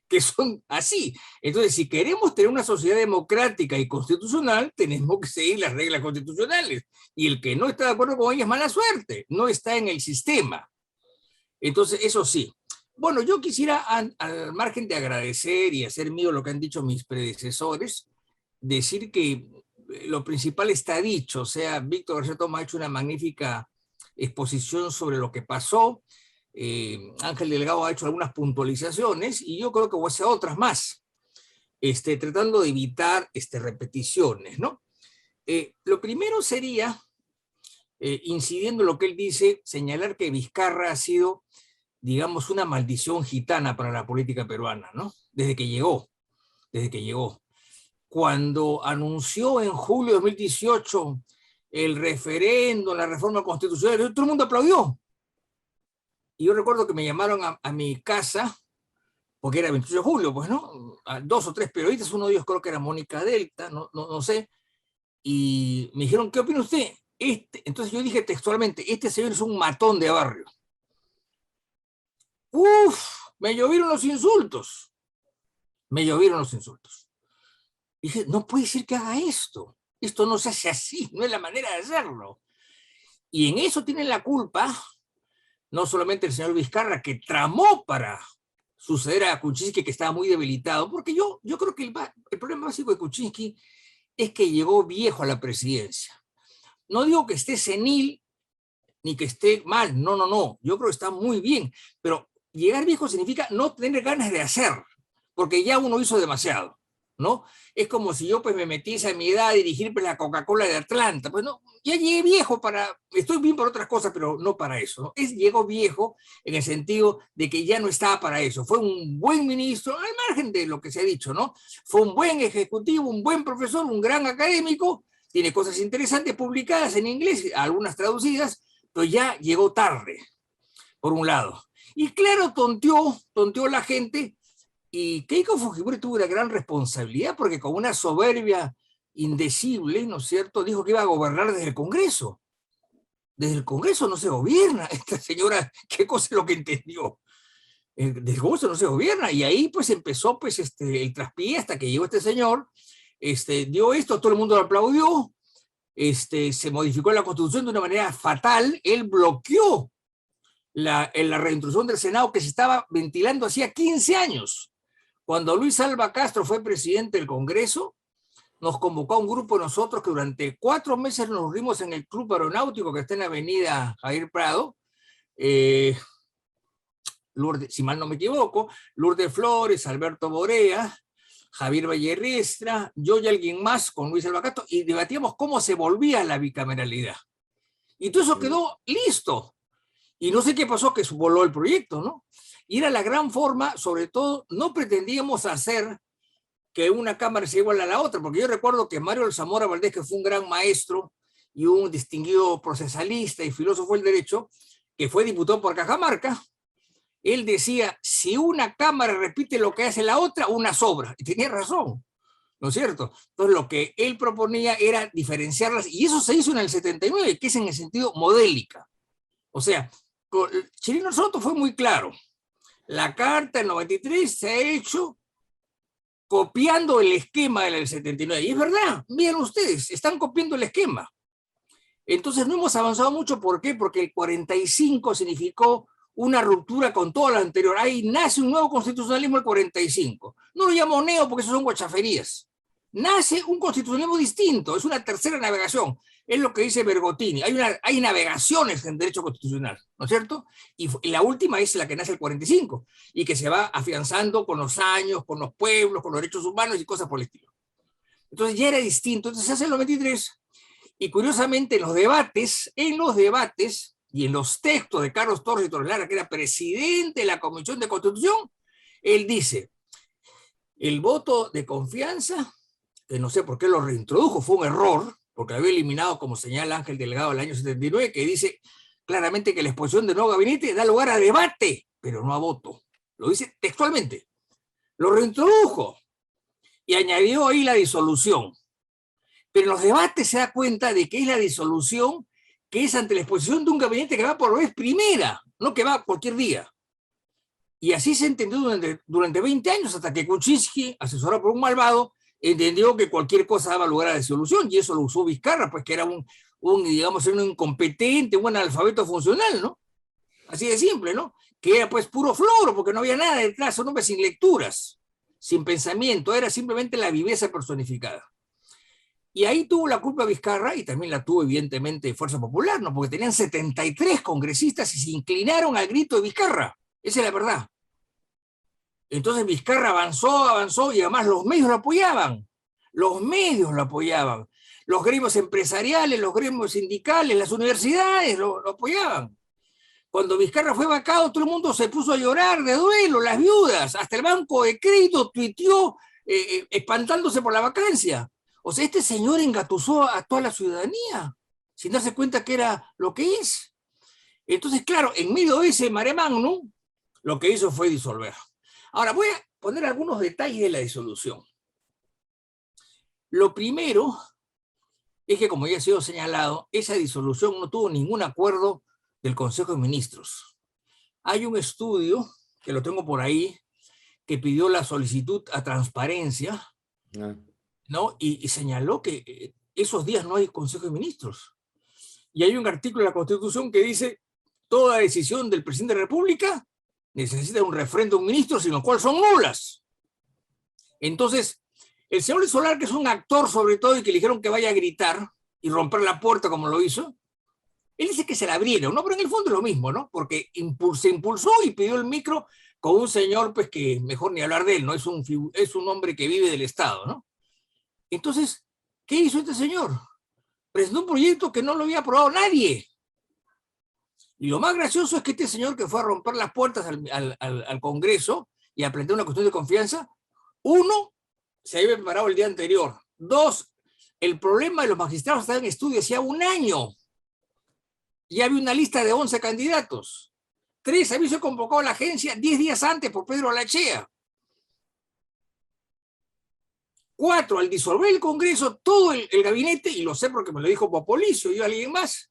que son así. Entonces, si queremos tener una sociedad democrática y constitucional, tenemos que seguir las reglas constitucionales. Y el que no está de acuerdo con ellas es mala suerte, no está en el sistema. Entonces, eso sí. Bueno, yo quisiera, al margen de agradecer y hacer mío lo que han dicho mis predecesores, decir que lo principal está dicho. O sea, Víctor García Toma ha hecho una magnífica exposición sobre lo que pasó. Ángel Delgado ha hecho algunas puntualizaciones y yo creo que voy a hacer otras más, tratando de evitar repeticiones, ¿no? Lo primero sería, incidiendo en lo que él dice, señalar que Vizcarra ha sido, digamos, una maldición gitana para la política peruana, ¿no? Desde que llegó. Cuando anunció en julio de 2018 el referendo, la reforma constitucional, todo el mundo aplaudió. Y yo recuerdo que me llamaron a mi casa, porque era 28 de julio, pues, ¿no? A 2 o 3 periodistas, uno de ellos creo que era Mónica Delta, no sé, y me dijeron, ¿qué opina usted? Entonces yo dije textualmente, este señor es un matón de barrio. Me llovieron los insultos. Dije, no puede ser que haga esto. Esto no se hace así, no es la manera de hacerlo. Y en eso tienen la culpa no solamente el señor Vizcarra, que tramó para suceder a Kuczynski, que estaba muy debilitado, porque yo creo que el problema básico de Kuczynski es que llegó viejo a la presidencia. No digo que esté senil ni que esté mal, no, yo creo que está muy bien, pero llegar viejo significa no tener ganas de hacer, porque ya uno hizo demasiado, ¿no? Es como si yo pues me metiese a mi edad a dirigir pues, la Coca-Cola de Atlanta, pues no, ya llegué viejo estoy bien por otras cosas, pero no para eso, ¿no? Llegó viejo en el sentido de que ya no estaba para eso, fue un buen ministro, al margen de lo que se ha dicho, ¿no? Fue un buen ejecutivo, un buen profesor, un gran académico, tiene cosas interesantes publicadas en inglés, algunas traducidas, pero ya llegó tarde, por un lado. Y claro, tonteó la gente. Y Keiko Fujimori tuvo una gran responsabilidad porque con una soberbia indecible, ¿no es cierto?, dijo que iba a gobernar desde el Congreso. Desde el Congreso no se gobierna. Esta señora, ¿qué cosa es lo que entendió? Desde el Congreso no se gobierna. Y ahí pues empezó pues, el traspié hasta que llegó este señor, dio esto, todo el mundo lo aplaudió, se modificó la Constitución de una manera fatal, él bloqueó la reintroducción del Senado que se estaba ventilando hacía 15 años. Cuando Luis Alva Castro fue presidente del Congreso, nos convocó a un grupo de nosotros que durante 4 meses nos reunimos en el Club Aeronáutico que está en la avenida Javier Prado, Lourdes, si mal no me equivoco, Lourdes Flores, Alberto Borea, Javier Vallerriestra, yo y alguien más con Luis Alva Castro, y debatíamos cómo se volvía la bicameralidad. Y todo eso quedó listo. Y no sé qué pasó, que voló el proyecto, ¿no? Y era la gran forma, sobre todo, no pretendíamos hacer que una cámara sea igual a la otra, porque yo recuerdo que Mario Zamora Valdés, que fue un gran maestro y un distinguido procesalista y filósofo del derecho, que fue diputado por Cajamarca, él decía, si una cámara repite lo que hace la otra, una sobra. Y tenía razón, ¿no es cierto? Entonces lo que él proponía era diferenciarlas, y eso se hizo en el 79, que es en el sentido modélica. O sea, Chirino Soto fue muy claro. La carta del 93 se ha hecho copiando el esquema del 79. Y es verdad, miren ustedes, están copiando el esquema. Entonces no hemos avanzado mucho. ¿Por qué? Porque el 45 significó una ruptura con todo lo anterior. Ahí nace un nuevo constitucionalismo el 45. No lo llamo neo porque eso son guachaferías. Nace un constitucionalismo distinto, es una tercera navegación. Es lo que dice Bergottini. Hay navegaciones en derecho constitucional, ¿no es cierto? Y la última es la que nace el 45 y que se va afianzando con los años, con los pueblos, con los derechos humanos y cosas por el estilo. Entonces ya era distinto. Entonces se hace el 93 y curiosamente en los debates y en los textos de Carlos Torres y Torres Lara, que era presidente de la Comisión de Constitución, él dice, el voto de confianza, que no sé por qué lo reintrodujo, fue un error, porque lo había eliminado, como señala Ángel Delgado el año 79, que dice claramente que la exposición del nuevo gabinete da lugar a debate, pero no a voto. Lo dice textualmente. Lo reintrodujo y añadió ahí la disolución. Pero en los debates se da cuenta de que es la disolución que es ante la exposición de un gabinete que va por vez primera, no que va cualquier día. Y así se entendió durante 20 años, hasta que Kuczynski, asesorado por un malvado, entendió que cualquier cosa daba lugar a disolución, y eso lo usó Vizcarra, pues que era un incompetente, un analfabeto funcional, ¿no? Así de simple, ¿no? Que era pues puro floro, porque no había nada detrás, un hombre sin lecturas, sin pensamiento, era simplemente la viveza personificada. Y ahí tuvo la culpa Vizcarra, y también la tuvo evidentemente Fuerza Popular, ¿no? Porque tenían 73 congresistas y se inclinaron al grito de Vizcarra. Esa es la verdad. Entonces Vizcarra avanzó, y además los medios lo apoyaban. Los medios lo apoyaban. Los gremios empresariales, los gremios sindicales, las universidades lo apoyaban. Cuando Vizcarra fue vacado, todo el mundo se puso a llorar de duelo, las viudas, hasta el Banco de Crédito tuiteó espantándose por la vacancia. O sea, este señor engatusó a toda la ciudadanía, sin darse cuenta que era lo que es. Entonces, claro, en medio de ese mare magnum, lo que hizo fue disolver. Ahora, voy a poner algunos detalles de la disolución. Lo primero es que, como ya ha sido señalado, esa disolución no tuvo ningún acuerdo del Consejo de Ministros. Hay un estudio, que lo tengo por ahí, que pidió la solicitud a transparencia, ¿no? Y señaló que esos días no hay Consejo de Ministros. Y hay un artículo de la Constitución que dice, toda decisión del presidente de la República necesita un referéndum ministro, sin lo cual son nulas. Entonces, el señor Solar, que es un actor sobre todo y que le dijeron que vaya a gritar y romper la puerta como lo hizo, él dice que se la abrieron, ¿no? Pero en el fondo es lo mismo, ¿no? Porque se impulsó y pidió el micro con un señor, pues que mejor ni hablar de él, ¿no? Es un hombre que vive del Estado, ¿no? Entonces, ¿qué hizo este señor? Presentó un proyecto que no lo había aprobado nadie. Y lo más gracioso es que este señor que fue a romper las puertas al Congreso y a plantear una cuestión de confianza, uno, se había preparado el día anterior. Dos, el problema de los magistrados estaba en estudio hacía un año. Ya había una lista de 11 candidatos. Tres, había sido convocado a la agencia 10 días antes por Pedro Lachea. Cuatro, al disolver el Congreso, todo el gabinete, y lo sé porque me lo dijo Popolicio y alguien más,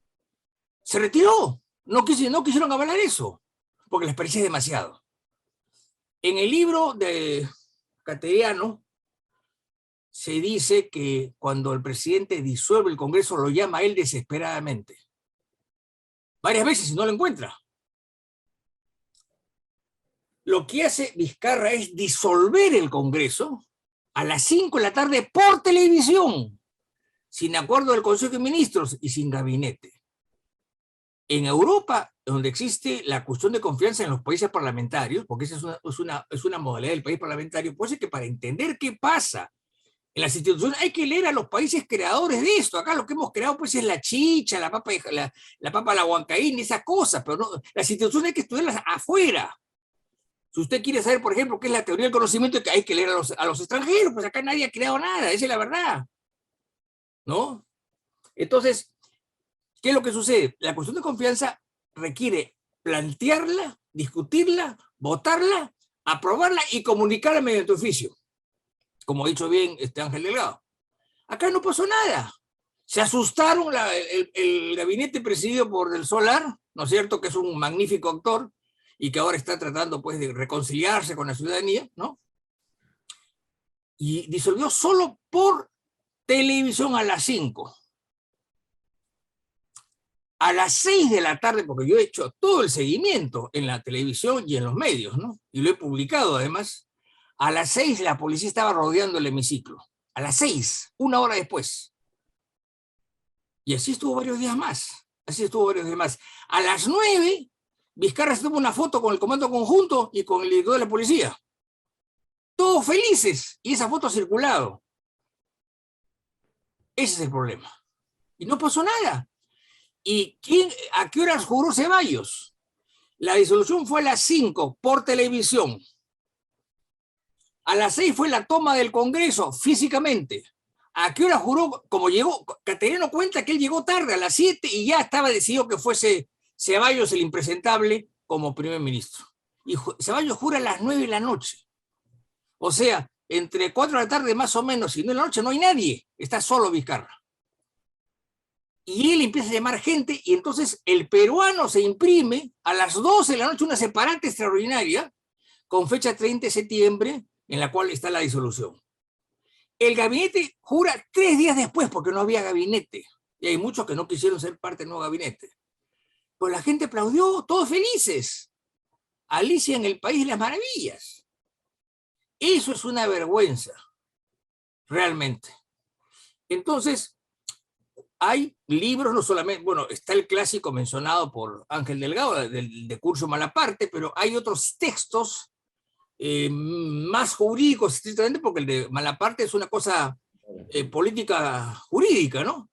se retiró. No quisieron avalar eso, porque les parecía demasiado. En el libro de Cateriano se dice que cuando el presidente disuelve el Congreso lo llama a él desesperadamente. Varias veces y no lo encuentra. Lo que hace Vizcarra es disolver el Congreso a las 5 de la tarde por televisión, sin acuerdo del Consejo de Ministros y sin gabinete. En Europa, donde existe la cuestión de confianza en los países parlamentarios, porque esa es una modalidad del país parlamentario, puede ser que para entender qué pasa en las instituciones hay que leer a los países creadores de esto. Acá lo que hemos creado pues es la chicha, la papa a la huancaína, esas cosas, pero no, las instituciones hay que estudiarlas afuera. Si usted quiere saber, por ejemplo, qué es la teoría del conocimiento, que hay que leer a los extranjeros, pues acá nadie ha creado nada, esa es la verdad, ¿no? Entonces, ¿qué es lo que sucede? La cuestión de confianza requiere plantearla, discutirla, votarla, aprobarla y comunicarla mediante oficio, como ha dicho bien Ángel Delgado. Acá no pasó nada. Se asustaron el gabinete presidido por Del Solar, ¿no es cierto?, que es un magnífico actor y que ahora está tratando pues de reconciliarse con la ciudadanía, ¿no? Y disolvió solo por televisión a las 5. A las 6 de la tarde, porque yo he hecho todo el seguimiento en la televisión y en los medios, ¿no? Y lo he publicado además. A las 6 la policía estaba rodeando el hemiciclo. A las 6, una hora después. Y así estuvo varios días más. Así estuvo varios días más. A las 9, Vizcarra se tomó una foto con el comando conjunto y con el director de la policía. Todos felices. Y esa foto ha circulado. Ese es el problema. Y no pasó nada. ¿Y a qué horas juró Ceballos? La disolución fue a las 5 por televisión. A las 6 fue la toma del Congreso físicamente. ¿A qué hora juró? Como llegó, Caterino cuenta que él llegó tarde, a las 7, y ya estaba decidido que fuese Ceballos el impresentable como primer ministro. Y Ceballos jura a las 9 de la noche. O sea, entre 4 de la tarde más o menos y 9 de la noche no hay nadie. Está solo Vizcarra. Y él empieza a llamar gente y entonces el peruano se imprime a las 12 de la noche una separata extraordinaria con fecha 30 de septiembre en la cual está la disolución. El gabinete jura 3 días después porque no había gabinete. Y hay muchos que no quisieron ser parte del nuevo gabinete. Pues la gente aplaudió, todos felices. Alicia en el País de las Maravillas. Eso es una vergüenza, realmente. Entonces, hay libros, no solamente, bueno, está el clásico mencionado por Ángel Delgado, de Curcio Malaparte, pero hay otros textos más jurídicos, estrictamente, porque el de Malaparte es una cosa política jurídica, ¿no?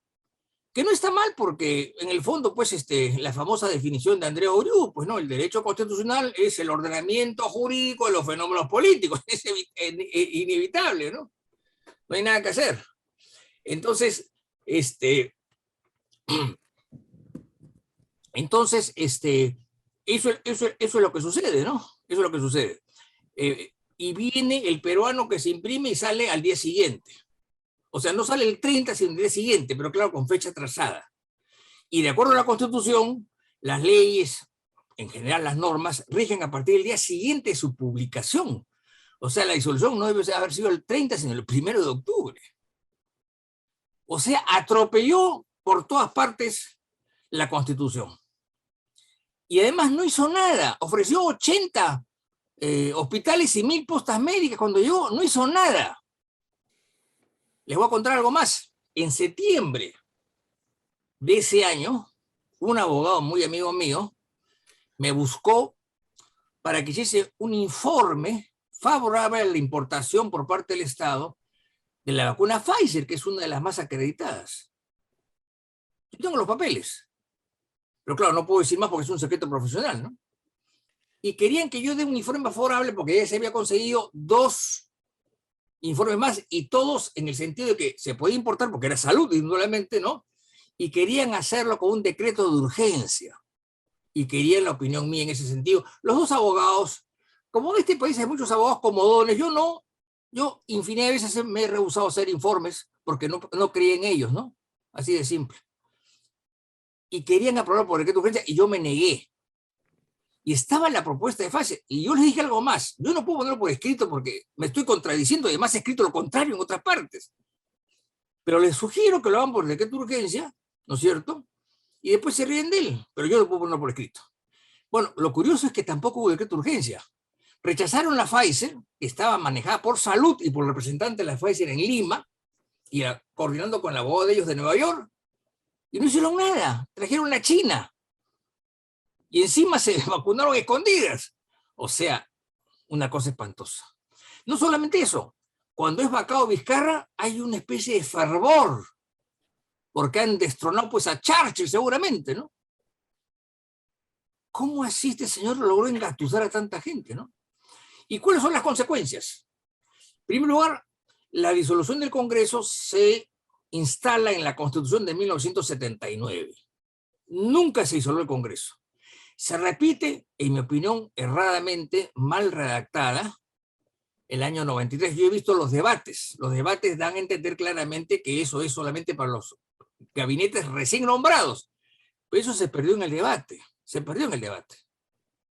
Que no está mal porque, en el fondo, pues, la famosa definición de Andrea Oriú, pues, ¿no? El derecho constitucional es el ordenamiento jurídico de los fenómenos políticos, es inevitable, ¿no? No hay nada que hacer. Entonces, eso es lo que sucede, ¿no? Eso es lo que sucede. Y viene el peruano que se imprime y sale al día siguiente. O sea, no sale el 30, sino el día siguiente, pero claro, con fecha atrasada. Y de acuerdo a la Constitución, las leyes, en general las normas, rigen a partir del día siguiente de su publicación. O sea, la disolución no debe haber sido el 30, sino el 1 de octubre. O sea, atropelló por todas partes la Constitución. Y además no hizo nada. Ofreció 80 hospitales y 1000 postas médicas cuando llegó. No hizo nada. Les voy a contar algo más. En septiembre de ese año, un abogado muy amigo mío me buscó para que hiciese un informe favorable a la importación por parte del Estado de la vacuna Pfizer, que es una de las más acreditadas. Yo tengo los papeles, pero claro, no puedo decir más porque es un secreto profesional, ¿no? Y querían que yo dé un informe favorable porque ya se había conseguido 2 informes más y todos en el sentido de que se podía importar porque era salud, indudablemente, ¿no? Y querían hacerlo con un decreto de urgencia. Y querían la opinión mía en ese sentido. Los 2 abogados, como en este país hay muchos abogados comodones, yo no. Yo infinidad de veces me he rehusado a hacer informes porque no creía en ellos, ¿no? Así de simple. Y querían aprobar por decreto de urgencia y yo me negué. Y estaba en la propuesta de Pfizer. Y yo les dije algo más. Yo no puedo ponerlo por escrito porque me estoy contradiciendo y además he escrito lo contrario en otras partes. Pero les sugiero que lo hagan por decreto de urgencia, ¿no es cierto? Y después se ríen de él. Pero yo no puedo ponerlo por escrito. Bueno, lo curioso es que tampoco hubo decreto de urgencia. Rechazaron la Pfizer, que estaba manejada por Salud y por el representante de la Pfizer en Lima, y coordinando con la abogada de ellos de Nueva York, y no hicieron nada. Trajeron la China. Y encima se vacunaron escondidas. O sea, una cosa espantosa. No solamente eso, cuando es vacado Vizcarra, hay una especie de fervor, porque han destronado pues a Churchill seguramente, ¿no? ¿Cómo así este señor logró engatusar a tanta gente, no? ¿Y cuáles son las consecuencias? En primer lugar, la disolución del Congreso se instala en la Constitución de 1979. Nunca se disolvió el Congreso. Se repite, en mi opinión, erradamente, mal redactada, el año 93. Yo he visto los debates. Los debates dan a entender claramente que eso es solamente para los gabinetes recién nombrados. Pero eso se perdió en el debate. Se perdió en el debate,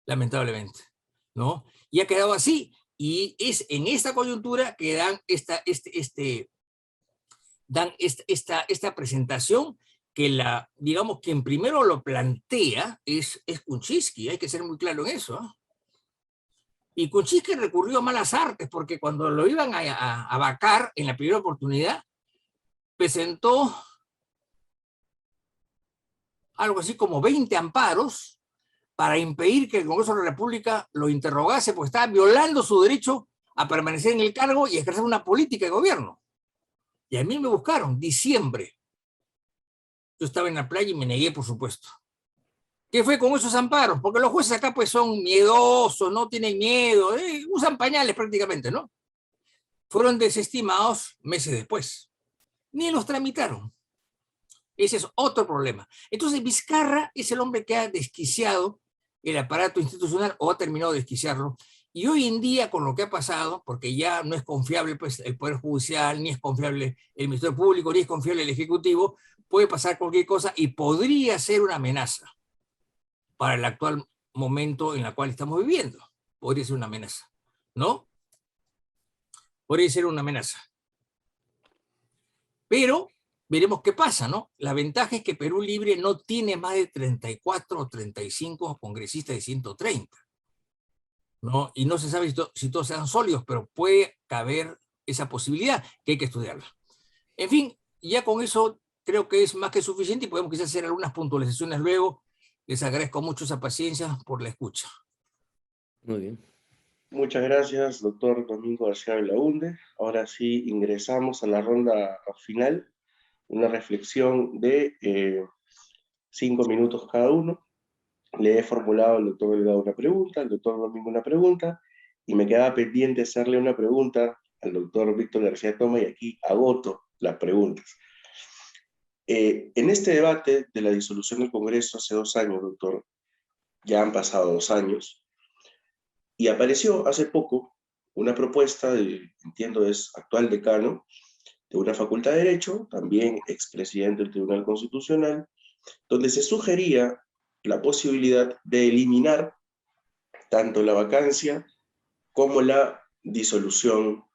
lamentablemente, ¿no? Y ha quedado así. Y es en esta coyuntura que dan esta presentación que digamos, quien primero lo plantea es Kuczynski. Hay que ser muy claro en eso, ¿eh? Y Kuczynski recurrió a malas artes, porque cuando lo iban a vacar en la primera oportunidad, presentó algo así como 20 amparos para impedir que el Congreso de la República lo interrogase, porque estaba violando su derecho a permanecer en el cargo y ejercer una política de gobierno. Y a mí me buscaron, diciembre. Yo estaba en la playa y me negué, por supuesto. ¿Qué fue con esos amparos? Porque los jueces acá pues son miedosos, no tienen miedo, usan pañales prácticamente, ¿no? Fueron desestimados meses después. Ni los tramitaron. Ese es otro problema. Entonces Vizcarra es el hombre que ha desquiciado el aparato institucional o ha terminado de desquiciarlo. Y hoy en día, con lo que ha pasado, porque ya no es confiable pues, el Poder Judicial, ni es confiable el Ministerio Público, ni es confiable el Ejecutivo, puede pasar cualquier cosa y podría ser una amenaza para el actual momento en el cual estamos viviendo. Podría ser una amenaza, ¿no? Podría ser una amenaza. Pero veremos qué pasa, ¿no? La ventaja es que Perú Libre no tiene más de 34 o 35 congresistas de 130, ¿no? Y no se sabe si todos sean sólidos, pero puede caber esa posibilidad que hay que estudiarla. En fin, ya con eso creo que es más que suficiente y podemos quizás hacer algunas puntualizaciones luego. Les agradezco mucho esa paciencia por la escucha. Muy bien. Muchas gracias, doctor Domingo García Belaunde. Ahora sí ingresamos a la ronda final, una reflexión de 5 minutos cada uno. Le he formulado al doctor Delgado una pregunta, al doctor Domingo una pregunta, y me quedaba pendiente hacerle una pregunta al doctor Víctor García Toma, y aquí agoto las preguntas. En este debate de la disolución del Congreso hace 2 años, doctor, ya han pasado 2 años, y apareció hace poco una propuesta entiendo es actual decano de una facultad de Derecho, también expresidente del Tribunal Constitucional, donde se sugería la posibilidad de eliminar tanto la vacancia como la disolución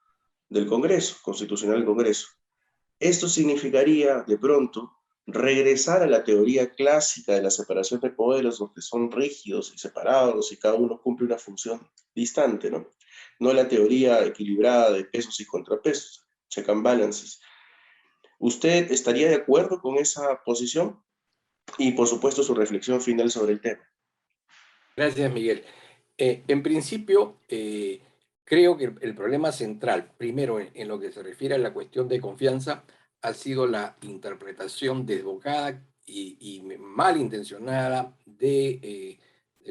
del Congreso, constitucional del Congreso. Esto significaría, de pronto, regresar a la teoría clásica de la separación de poderes, donde son rígidos y separados y cada uno cumple una función distante, ¿no? No la teoría equilibrada de pesos y contrapesos, check and balances. ¿Usted estaría de acuerdo con esa posición? Y, por supuesto, su reflexión final sobre el tema. Gracias, Miguel. En principio, creo que el problema central, primero en lo que se refiere a la cuestión de confianza, ha sido la interpretación desbocada y malintencionada del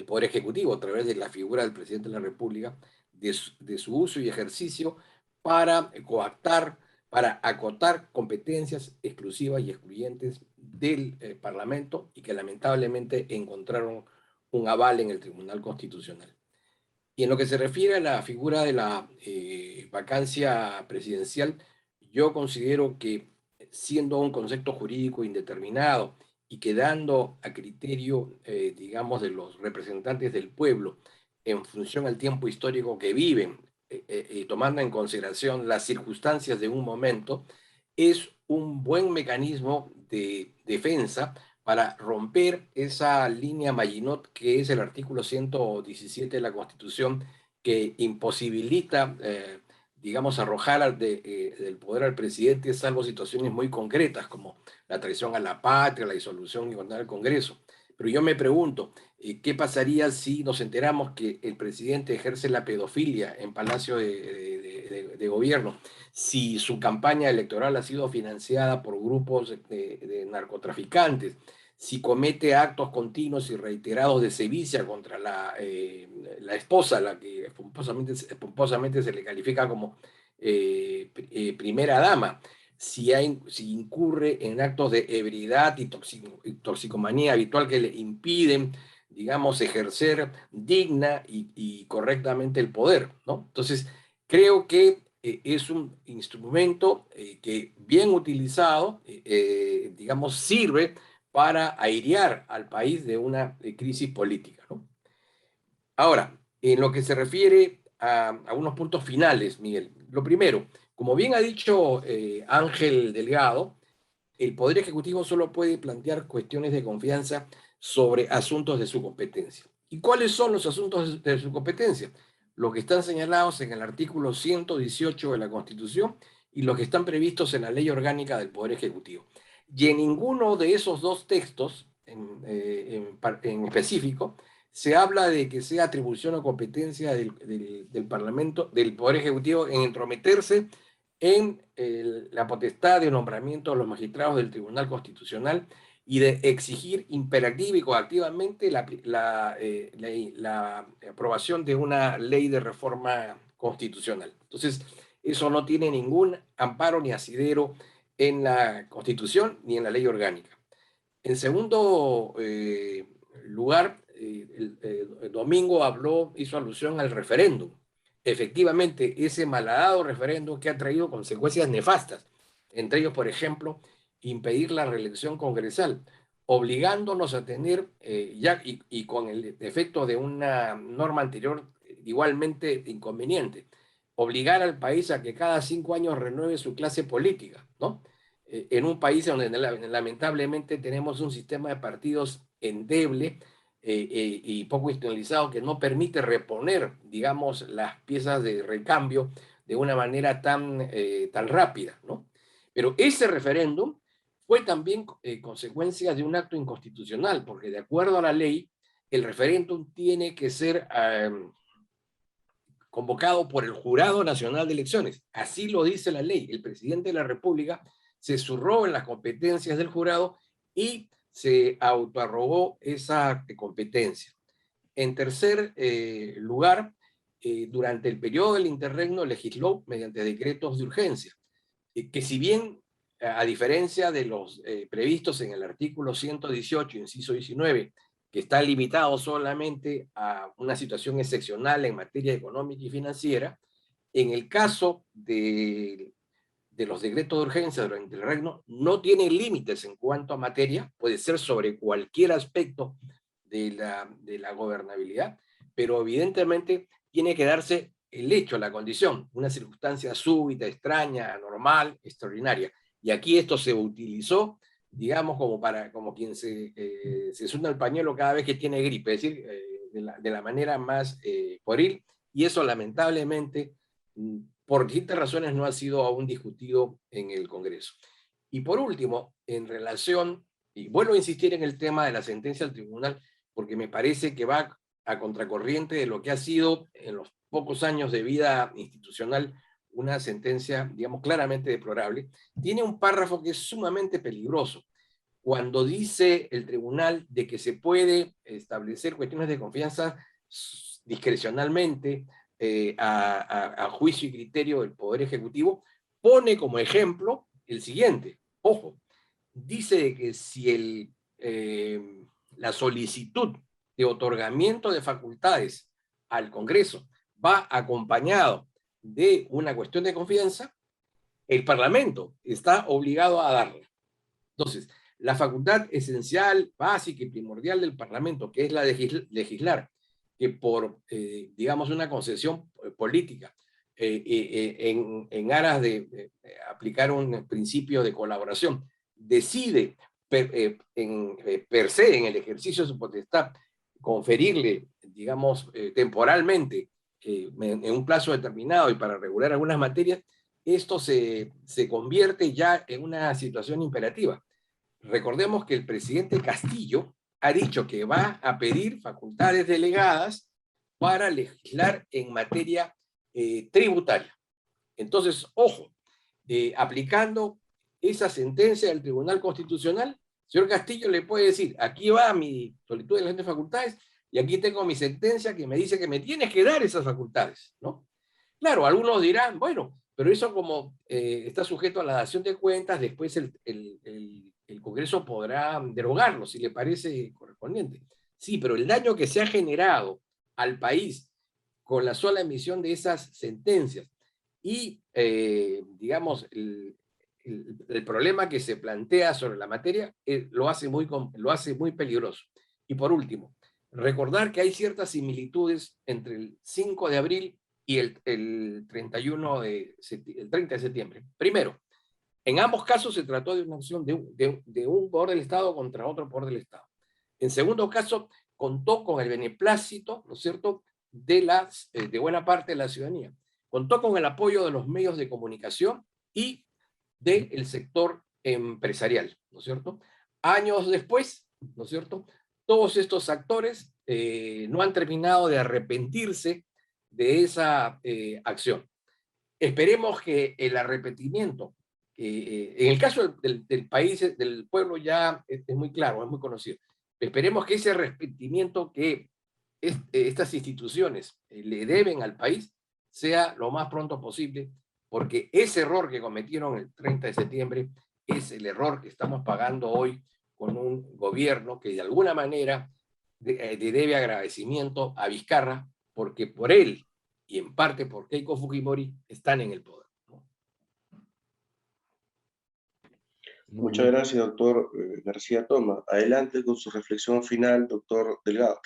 Poder Ejecutivo a través de la figura del presidente de la República, de su uso y ejercicio para coactar, para acotar competencias exclusivas y excluyentes del Parlamento y que lamentablemente encontraron un aval en el Tribunal Constitucional. Y en lo que se refiere a la figura de la vacancia presidencial, yo considero que siendo un concepto jurídico indeterminado y quedando a criterio, digamos, de los representantes del pueblo en función al tiempo histórico que viven, tomando en consideración las circunstancias de un momento, es un buen mecanismo de defensa para romper esa línea Maginot que es el artículo 117 de la Constitución que imposibilita, digamos, arrojar del poder al presidente salvo situaciones muy concretas como la traición a la patria, la disolución y condenar al Congreso. Pero yo me pregunto, ¿qué pasaría si nos enteramos que el presidente ejerce la pedofilia en Palacio de Gobierno? Si su campaña electoral ha sido financiada por grupos de narcotraficantes, si comete actos continuos y reiterados de sevicia contra la esposa, la que pomposamente se le califica como primera dama, si incurre en actos de ebriedad y toxicomanía habitual que le impiden digamos, ejercer digna y correctamente el poder, ¿no? Entonces, creo que es un instrumento que bien utilizado, digamos, sirve para airear al país de una crisis política, ¿no? Ahora, en lo que se refiere a unos puntos finales, Miguel, lo primero, como bien ha dicho Ángel Delgado, el Poder Ejecutivo solo puede plantear cuestiones de confianza sobre asuntos de su competencia. ¿Y cuáles son los asuntos de su competencia? Los que están señalados en el artículo 118 de la Constitución y los que están previstos en la Ley Orgánica del Poder Ejecutivo. Y en ninguno de esos dos textos en específico se habla de que sea atribución o competencia del Parlamento, del Poder Ejecutivo en entrometerse en la potestad de nombramiento de los magistrados del Tribunal Constitucional y de exigir imperativa y coactivamente la aprobación de una ley de reforma constitucional. Entonces, eso no tiene ningún amparo ni asidero en la Constitución ni en la ley orgánica. En segundo lugar, el domingo hizo alusión al referéndum. Efectivamente, ese malhadado referéndum que ha traído consecuencias nefastas, entre ellos, por ejemplo, impedir la reelección congresal, obligándonos a tener, y con el efecto de una norma anterior igualmente inconveniente, obligar al país a que cada 5 años renueve su clase política, ¿no? En un país donde lamentablemente tenemos un sistema de partidos endeble y poco institucionalizado que no permite reponer, digamos, las piezas de recambio de una manera tan rápida, ¿no? Pero ese referéndum fue también consecuencia de un acto inconstitucional, porque de acuerdo a la ley, el referéndum tiene que ser convocado por el Jurado Nacional de Elecciones. Así lo dice la ley. El presidente de la República se zurró en las competencias del jurado y se autoarrogó esa competencia. En tercer lugar, durante el periodo del interregno legisló mediante decretos de urgencia, que si bien, a diferencia de los previstos en el artículo 118, inciso 19, que está limitado solamente a una situación excepcional en materia económica y financiera, en el caso de los decretos de urgencia durante el interregno no tiene límites en cuanto a materia, puede ser sobre cualquier aspecto de la gobernabilidad, pero evidentemente tiene que darse el hecho, la condición, una circunstancia súbita, extraña, anormal, extraordinaria. Y aquí esto se utilizó, digamos, como quien se suelta el pañuelo cada vez que tiene gripe, es decir, de la manera más pueril, y eso lamentablemente, por distintas razones, no ha sido aún discutido en el Congreso. Y por último, en relación, y vuelvo a insistir en el tema de la sentencia del tribunal, porque me parece que va a contracorriente de lo que ha sido en los pocos años de vida institucional una sentencia, digamos, claramente deplorable, tiene un párrafo que es sumamente peligroso. Cuando dice el tribunal de que se puede establecer cuestiones de confianza discrecionalmente a juicio y criterio del Poder Ejecutivo, pone como ejemplo el siguiente. Ojo, dice que si la solicitud de otorgamiento de facultades al Congreso va acompañado de una cuestión de confianza, el Parlamento está obligado a darla. Entonces, la facultad esencial, básica y primordial del Parlamento, que es la de legislar, que por, digamos, una concesión política, en aras de aplicar un principio de colaboración, decide per se, en el ejercicio de su potestad, conferirle, digamos, temporalmente, en un plazo determinado y para regular algunas materias, esto se convierte ya en una situación imperativa. Recordemos que el presidente Castillo ha dicho que va a pedir facultades delegadas para legislar en materia tributaria. Entonces, ojo, aplicando esa sentencia del Tribunal Constitucional, el señor Castillo le puede decir, aquí va mi solicitud de elección de facultades y aquí tengo mi sentencia que me dice que me tienes que dar esas facultades, ¿no? Claro, algunos dirán, bueno, pero eso como está sujeto a la dación de cuentas, después el Congreso podrá derogarlo si le parece correspondiente. Sí, pero el daño que se ha generado al país con la sola emisión de esas sentencias y, digamos, el problema que se plantea sobre la materia lo hace muy peligroso. Y por último, recordar que hay ciertas similitudes entre el 5 de abril y el 30 de septiembre. Primero, en ambos casos se trató de una acción de un poder del Estado contra otro poder del Estado. En segundo caso, contó con el beneplácito, ¿no es cierto?, de buena parte de la ciudadanía. Contó con el apoyo de los medios de comunicación y del sector empresarial, ¿no es cierto? Años después, ¿no es cierto?, todos estos actores no han terminado de arrepentirse de esa acción. Esperemos que el arrepentimiento, en el caso del país, del pueblo, ya es muy claro, es muy conocido. Esperemos que ese arrepentimiento que estas instituciones le deben al país sea lo más pronto posible, porque ese error que cometieron el 30 de septiembre es el error que estamos pagando hoy con un gobierno que de alguna manera debe agradecimiento a Vizcarra, porque por él y en parte por Keiko Fujimori están en el poder, ¿no? Muchas gracias, doctor García Toma. Adelante con su reflexión final, doctor Delgado.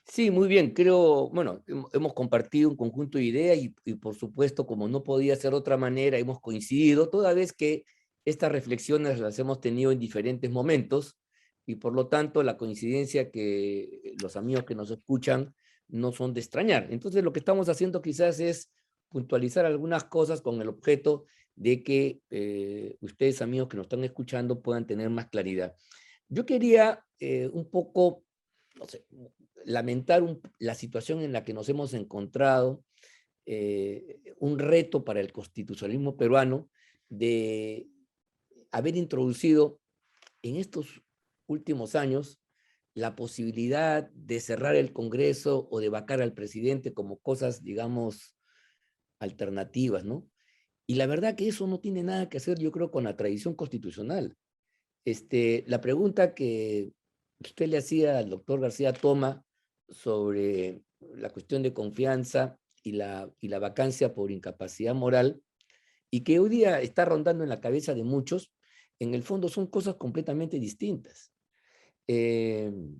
Sí, muy bien. Creo, bueno, hemos compartido un conjunto de ideas y por supuesto, como no podía ser de otra manera, hemos coincidido, toda vez que estas reflexiones las hemos tenido en diferentes momentos y por lo tanto la coincidencia que los amigos que nos escuchan no son de extrañar. Entonces lo que estamos haciendo quizás es puntualizar algunas cosas con el objeto de que ustedes, amigos que nos están escuchando, puedan tener más claridad. Yo quería un poco, no sé, lamentar la situación en la que nos hemos encontrado, un reto para el constitucionalismo peruano de haber introducido en estos últimos años la posibilidad de cerrar el Congreso o de vacar al presidente como cosas, digamos, alternativas, ¿no? Y la verdad que eso no tiene nada que hacer, yo creo, con la tradición constitucional. La pregunta que usted le hacía al doctor García Toma sobre la cuestión de confianza y la vacancia por incapacidad moral, y que hoy día está rondando en la cabeza de muchos, en el fondo son cosas completamente distintas. Bien,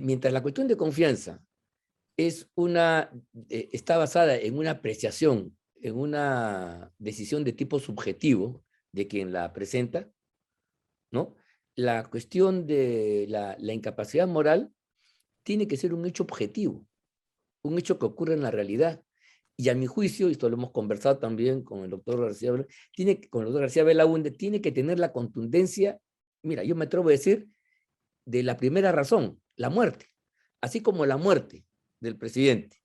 mientras la cuestión de confianza está basada en una apreciación, en una decisión de tipo subjetivo de quien la presenta, ¿no? La cuestión de la incapacidad moral tiene que ser un hecho objetivo, un hecho que ocurre en la realidad. Y a mi juicio, y esto lo hemos conversado también con el doctor García Belaúnde, tiene que tener la contundencia, mira, yo me atrevo a decir, de la primera razón, la muerte. Así como la muerte del presidente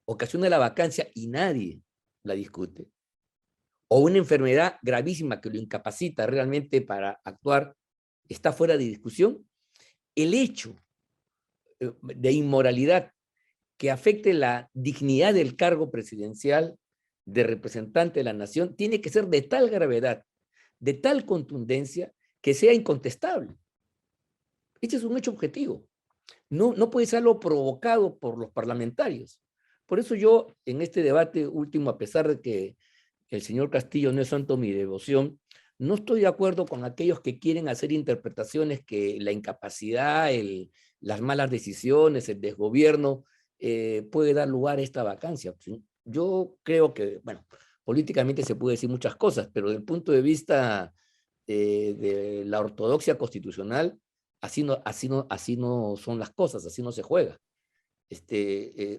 ocasiona la vacancia y nadie la discute, o una enfermedad gravísima que lo incapacita realmente para actuar, está fuera de discusión, el hecho de inmoralidad que afecte la dignidad del cargo presidencial de representante de la nación tiene que ser de tal gravedad, de tal contundencia, que sea incontestable. Este es un hecho objetivo. No puede ser algo provocado por los parlamentarios. Por eso yo, en este debate último, a pesar de que el señor Castillo no es santo mi devoción, no estoy de acuerdo con aquellos que quieren hacer interpretaciones que la incapacidad, las malas decisiones, el desgobierno puede dar lugar a esta vacancia. Yo creo que, bueno, políticamente se puede decir muchas cosas, pero desde el punto de vista de la ortodoxia constitucional, así no son las cosas, así no se juega.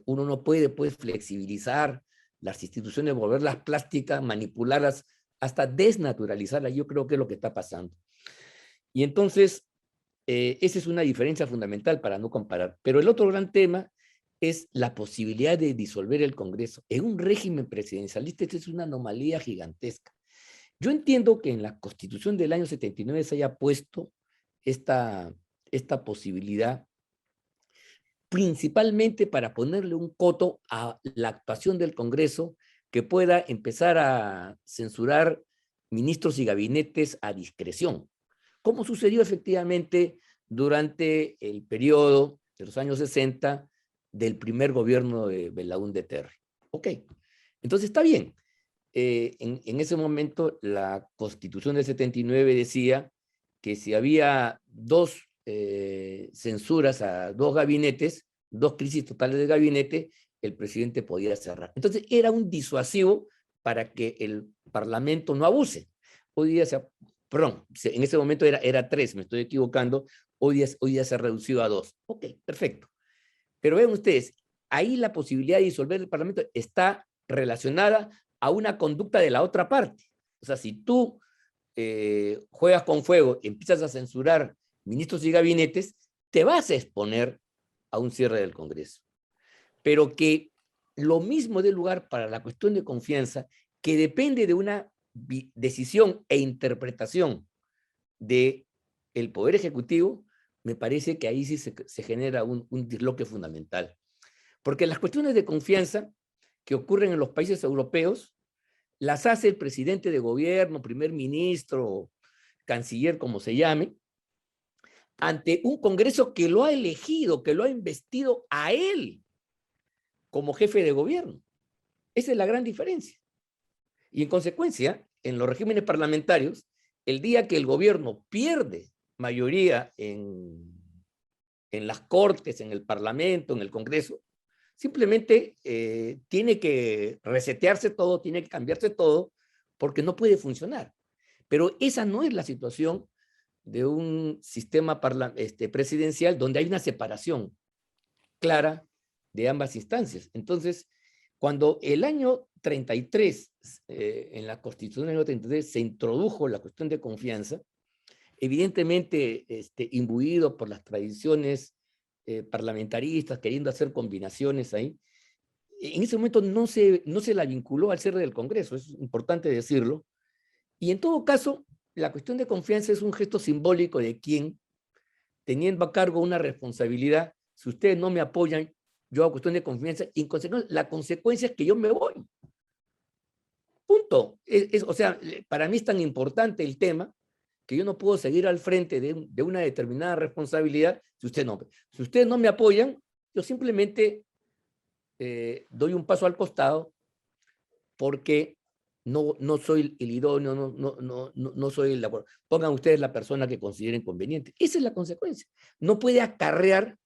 Uno no puede, pues, flexibilizar las instituciones, volverlas plásticas, manipularlas, hasta desnaturalizarlas. Yo creo que es lo que está pasando. Y entonces, esa es una diferencia fundamental para no comparar. Pero el otro gran tema es la posibilidad de disolver el Congreso. En un régimen presidencialista, esta es una anomalía gigantesca. Yo entiendo que en la Constitución del año 79 se haya puesto esta posibilidad, principalmente para ponerle un coto a la actuación del Congreso, que pueda empezar a censurar ministros y gabinetes a discreción, como sucedió efectivamente durante el periodo de los años 60 del primer gobierno de Belaúnde Terry. Ok, entonces está bien. En ese momento la Constitución del 79 decía que si había dos censuras a dos gabinetes, dos crisis totales de gabinete, el presidente podía cerrar. Entonces era un disuasivo para que el Parlamento no abuse. Hoy día perdón, en ese momento era 3, me estoy equivocando, hoy día se ha reducido a 2. Ok, perfecto. Pero vean ustedes, ahí la posibilidad de disolver el Parlamento está relacionada a una conducta de la otra parte. O sea, si tú juegas con fuego, empiezas a censurar ministros y gabinetes, te vas a exponer a un cierre del Congreso. Pero que lo mismo dé lugar para la cuestión de confianza, que depende de una decisión e interpretación del Poder Ejecutivo, me parece que ahí sí se genera un disloque fundamental. Porque las cuestiones de confianza que ocurren en los países europeos las hace el presidente de gobierno, primer ministro, canciller, como se llame, ante un Congreso que lo ha elegido, que lo ha investido a él como jefe de gobierno. Esa es la gran diferencia. Y en consecuencia, en los regímenes parlamentarios, el día que el gobierno pierde mayoría en las Cortes, en el Parlamento, en el Congreso, simplemente tiene que resetearse todo, tiene que cambiarse todo, porque no puede funcionar. Pero esa no es la situación de un sistema presidencial donde hay una separación clara de ambas instancias. Entonces, cuando el año 33, en la Constitución del año 33, se introdujo la cuestión de confianza, evidentemente imbuido por las tradiciones parlamentaristas, queriendo hacer combinaciones ahí, en ese momento no se la vinculó al cierre del Congreso, es importante decirlo, y en todo caso, la cuestión de confianza es un gesto simbólico de quien, teniendo a cargo una responsabilidad, si ustedes no me apoyan, yo hago cuestión de confianza, y la consecuencia es que yo me voy. Punto. O sea, para mí es tan importante el tema que yo no puedo seguir al frente de una determinada responsabilidad si ustedes no me apoyan, yo simplemente doy un paso al costado porque no soy el idóneo, no soy el... Pongan ustedes la persona que consideren conveniente. Esa es la consecuencia. No puede acarrear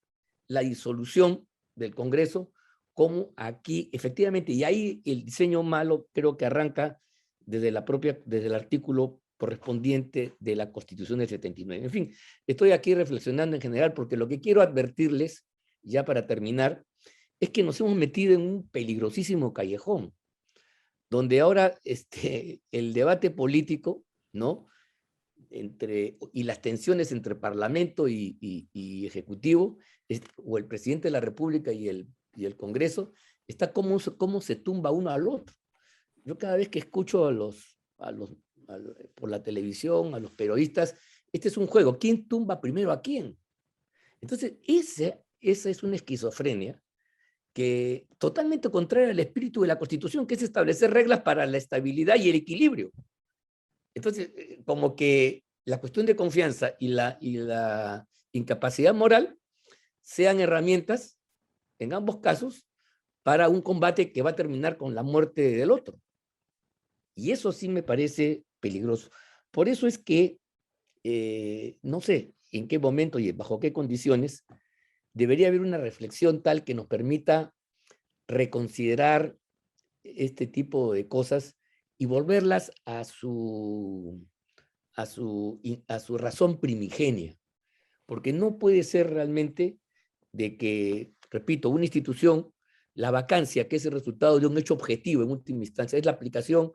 la disolución del Congreso como aquí, efectivamente, y ahí el diseño malo creo que arranca desde el artículo correspondiente de la Constitución del 79. En fin, estoy aquí reflexionando en general porque lo que quiero advertirles, ya para terminar, es que nos hemos metido en un peligrosísimo callejón, donde ahora el debate político, ¿no? Y las tensiones entre Parlamento y Ejecutivo, o el presidente de la República y el Congreso, está cómo se tumba uno al otro. Yo cada vez que escucho por la televisión, a los periodistas, este es un juego, ¿quién tumba primero a quién? Entonces, esa es una esquizofrenia que totalmente contraria al espíritu de la Constitución, que es establecer reglas para la estabilidad y el equilibrio. Entonces, como que la cuestión de confianza y la incapacidad moral sean herramientas, en ambos casos, para un combate que va a terminar con la muerte del otro. Y eso sí me parece peligroso. Por eso es que no sé en qué momento y bajo qué condiciones debería haber una reflexión tal que nos permita reconsiderar este tipo de cosas y volverlas a su razón primigenia. Porque no puede ser realmente de que, repito, una institución, la vacancia, que es el resultado de un hecho objetivo en última instancia, es la aplicación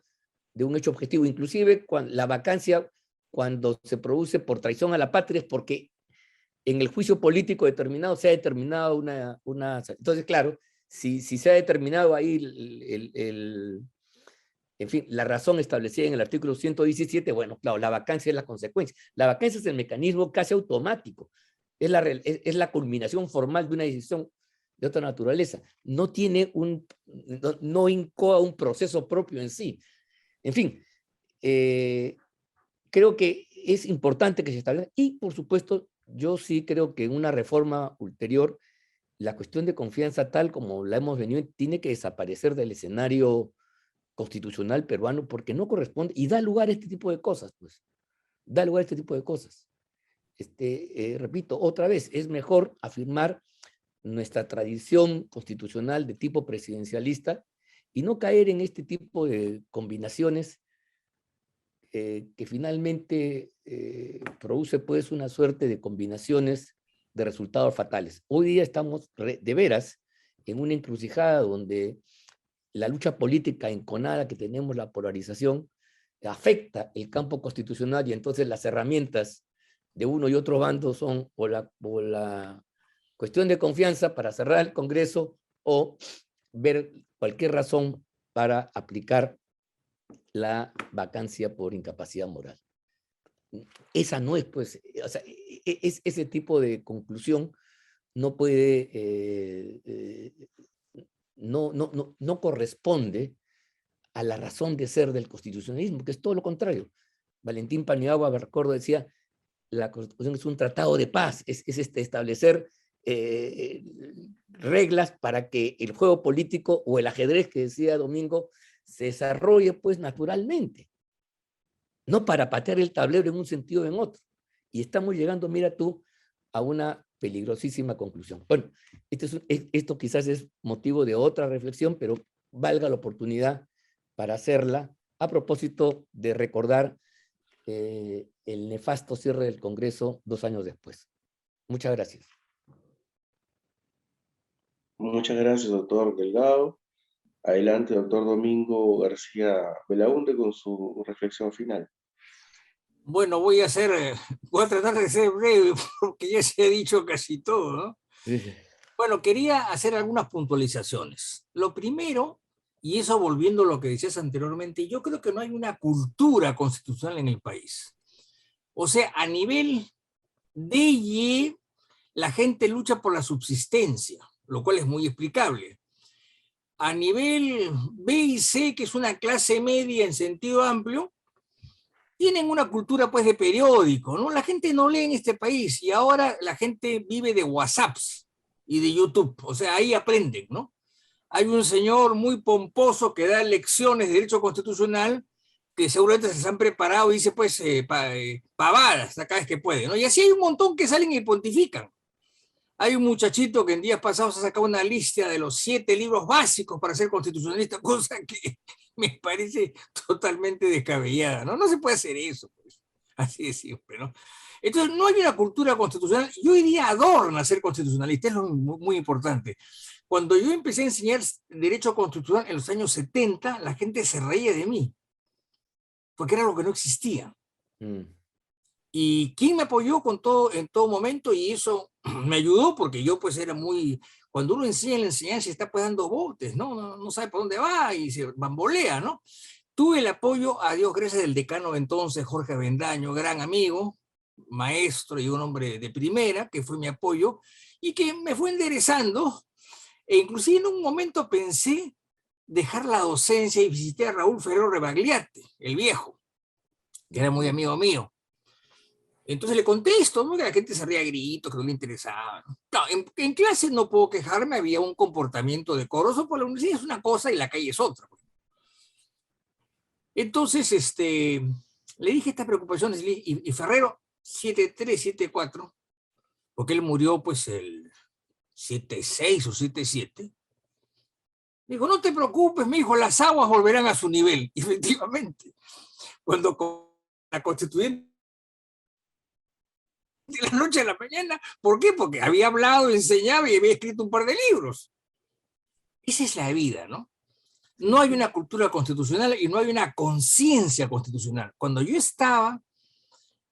de un hecho objetivo. Inclusive la vacancia, cuando se produce por traición a la patria, es porque en el juicio político determinado se ha determinado una... Entonces, claro, si se ha determinado ahí en fin, la razón establecida en el artículo 117, bueno, claro, la vacancia es la consecuencia. La vacancia es el mecanismo casi automático. Es la culminación formal de una decisión de otra naturaleza. No tiene no incoa un proceso propio en sí. En fin, creo que es importante que se establezca y, por supuesto, yo sí creo que en una reforma ulterior, la cuestión de confianza tal como la hemos venido, tiene que desaparecer del escenario constitucional peruano porque no corresponde y da lugar a este tipo de cosas, pues. Da lugar a este tipo de cosas. Repito, otra vez, es mejor afirmar nuestra tradición constitucional de tipo presidencialista y no caer en este tipo de combinaciones que finalmente produce pues una suerte de combinaciones de resultados fatales. Hoy día estamos de veras en una encrucijada donde la lucha política enconada que tenemos, la polarización, afecta el campo constitucional y entonces las herramientas de uno y otro bando son o la cuestión de confianza para cerrar el Congreso o ver cualquier razón para aplicar la vacancia por incapacidad moral. Esa no es, pues, o sea, ese tipo de conclusión no puede, no corresponde a la razón de ser del constitucionalismo, que es todo lo contrario. Valentín Paniagua, me recuerdo, decía, la Constitución es un tratado de paz, es establecer reglas para que el juego político o el ajedrez que decía Domingo se desarrolle pues naturalmente, no para patear el tablero en un sentido o en otro. Y estamos llegando, mira tú, a una peligrosísima conclusión. Bueno, esto quizás es motivo de otra reflexión, pero valga la oportunidad para hacerla a propósito de recordar el nefasto cierre del Congreso 2 años después. Muchas gracias. Muchas gracias, doctor Delgado. Adelante, doctor Domingo García Belaúnde, con su reflexión final. Bueno, voy a tratar de ser breve porque ya se ha dicho casi todo, ¿no? Sí. Bueno, quería hacer algunas puntualizaciones. Lo primero, y eso volviendo a lo que decías anteriormente, yo creo que no hay una cultura constitucional en el país. O sea, a nivel de y la gente lucha por la subsistencia, lo cual es muy explicable. A nivel B y C, que es una clase media en sentido amplio, tienen una cultura pues de periódico, ¿no? La gente no lee en este país y ahora la gente vive de WhatsApps y de YouTube, o sea, ahí aprenden, ¿no? Hay un señor muy pomposo que da lecciones de derecho constitucional que seguramente se han preparado y dice pues pavadas cada vez que puede, ¿no? Y así hay un montón que salen y pontifican. Hay un muchachito que en días pasados ha sacado una lista de los 7 libros básicos para ser constitucionalista, cosa que me parece totalmente descabellada, ¿no? No se puede hacer eso, pues. Así de simple, ¿no? Entonces, no hay una cultura constitucional, y hoy día adorna ser constitucionalista, es lo muy importante. Cuando yo empecé a enseñar derecho constitucional en los años 70, la gente se reía de mí, porque era algo que no existía. Y quién me apoyó en todo momento, y eso me ayudó porque yo pues era muy, cuando uno enseña en la enseñanza está pues dando botes, no sabe por dónde va y se bambolea, ¿no? Tuve el apoyo, a Dios gracias, del decano entonces, Jorge Avendaño, gran amigo, maestro y un hombre de primera, que fue mi apoyo y que me fue enderezando, e inclusive en un momento pensé dejar la docencia y visité a Raúl Ferrero Rebagliati, el viejo, que era muy amigo mío. Entonces le contesto, ¿no? Que la gente se ría a gritos, que no le interesaba. No, en clase no puedo quejarme, había un comportamiento decoroso, por la universidad es una cosa y la calle es otra. Entonces, le dije estas preocupaciones y Ferrero, 7374, porque él murió pues el 76 o 77, dijo, no te preocupes, mi hijo, las aguas volverán a su nivel. Y efectivamente, cuando la constituyente de la noche a la mañana. ¿Por qué? Porque había hablado, enseñaba y había escrito un par de libros. Esa es la vida, ¿no? No hay una cultura constitucional y no hay una conciencia constitucional. Cuando yo estaba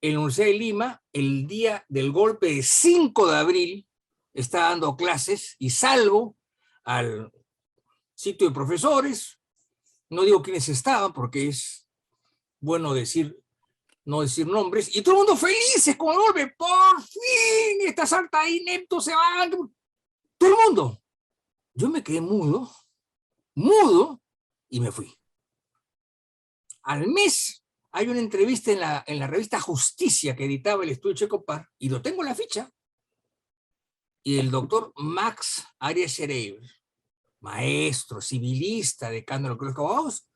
en la Universidad de Lima, el día del golpe de 5 de abril, estaba dando clases y salgo al sitio de profesores, no digo quiénes estaban porque es bueno no decir nombres, y todo el mundo felices con el golpe, por fin, esta salta inepto se van, todo el mundo. Yo me quedé mudo, y me fui. Al mes hay una entrevista en la revista Justicia que editaba el estudio Checopar, y lo tengo en la ficha, y el doctor Max Arias Schreiber, maestro, civilista, decano de los colegios de abogados,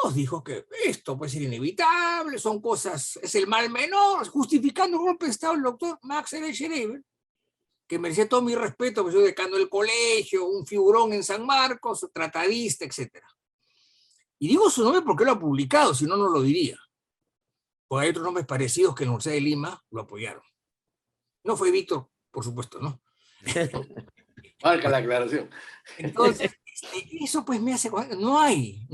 nos dijo que esto puede ser inevitable, son cosas, es el mal menor, justificando un golpe de Estado el doctor Max Arias Schreiber, que merecía todo mi respeto, porque soy decano del colegio, un figurón en San Marcos, tratadista, etc. Y digo su nombre porque lo ha publicado, si no, no lo diría. Porque hay otros nombres parecidos que en la Universidad de Lima lo apoyaron. No fue Víctor, por supuesto, ¿no? Marca la aclaración. Entonces, eso pues me hace... No hay.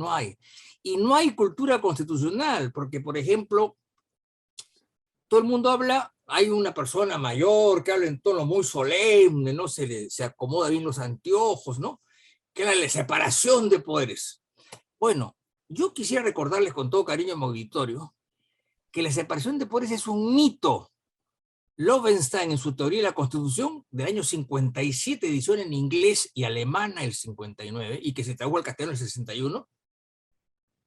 Y no hay cultura constitucional, porque, por ejemplo, todo el mundo habla, hay una persona mayor que habla en tono muy solemne, ¿no? Se acomoda bien los anteojos, ¿no? Que habla de la separación de poderes. Bueno, yo quisiera recordarles con todo cariño a mi auditorio que la separación de poderes es un mito. Lovenstein, en su teoría de la Constitución, del año 57, edición en inglés y alemana el 59, y que se tradujo al castellano el 61,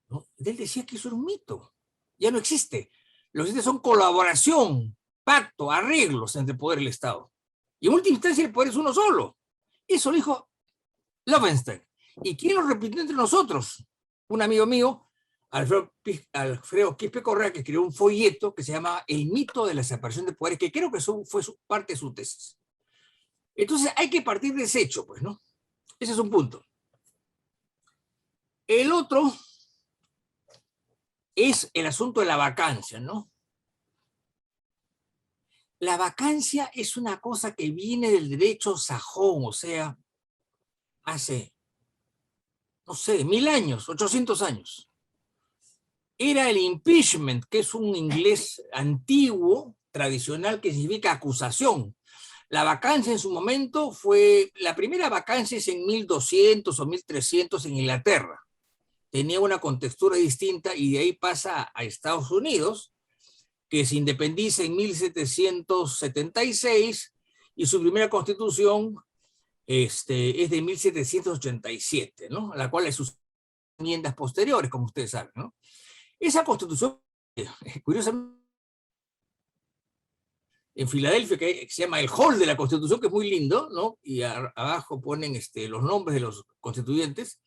¿no? Él decía que eso era un mito. Ya no existe. Los sitios son colaboración, pacto, arreglos entre el poder y el Estado. Y en última instancia el poder es uno solo. Eso lo dijo Lovenstein. ¿Y quién lo repitió entre nosotros? Un amigo mío, Alfredo Quispe Correa, que escribió un folleto que se llama El mito de la separación de poderes, que creo que eso fue parte de su tesis. Entonces hay que partir de ese hecho, pues, ¿no? Ese es un punto. El otro es el asunto de la vacancia, ¿no? La vacancia es una cosa que viene del derecho sajón, o sea, hace, no sé, 1000 años, 800 años. Era el impeachment, que es un inglés antiguo, tradicional, que significa acusación. La vacancia en su momento fue, la primera vacancia es en 1200 o 1300 en Inglaterra. Tenía una contextura distinta y de ahí pasa a Estados Unidos, que se independiza en 1776 y su primera constitución es de 1787, ¿no? A la cual hay sus enmiendas posteriores, como ustedes saben, ¿no? Esa constitución, curiosamente, en Filadelfia, que se llama el Hall de la Constitución, que es muy lindo, ¿no? Y abajo ponen los nombres de los constituyentes,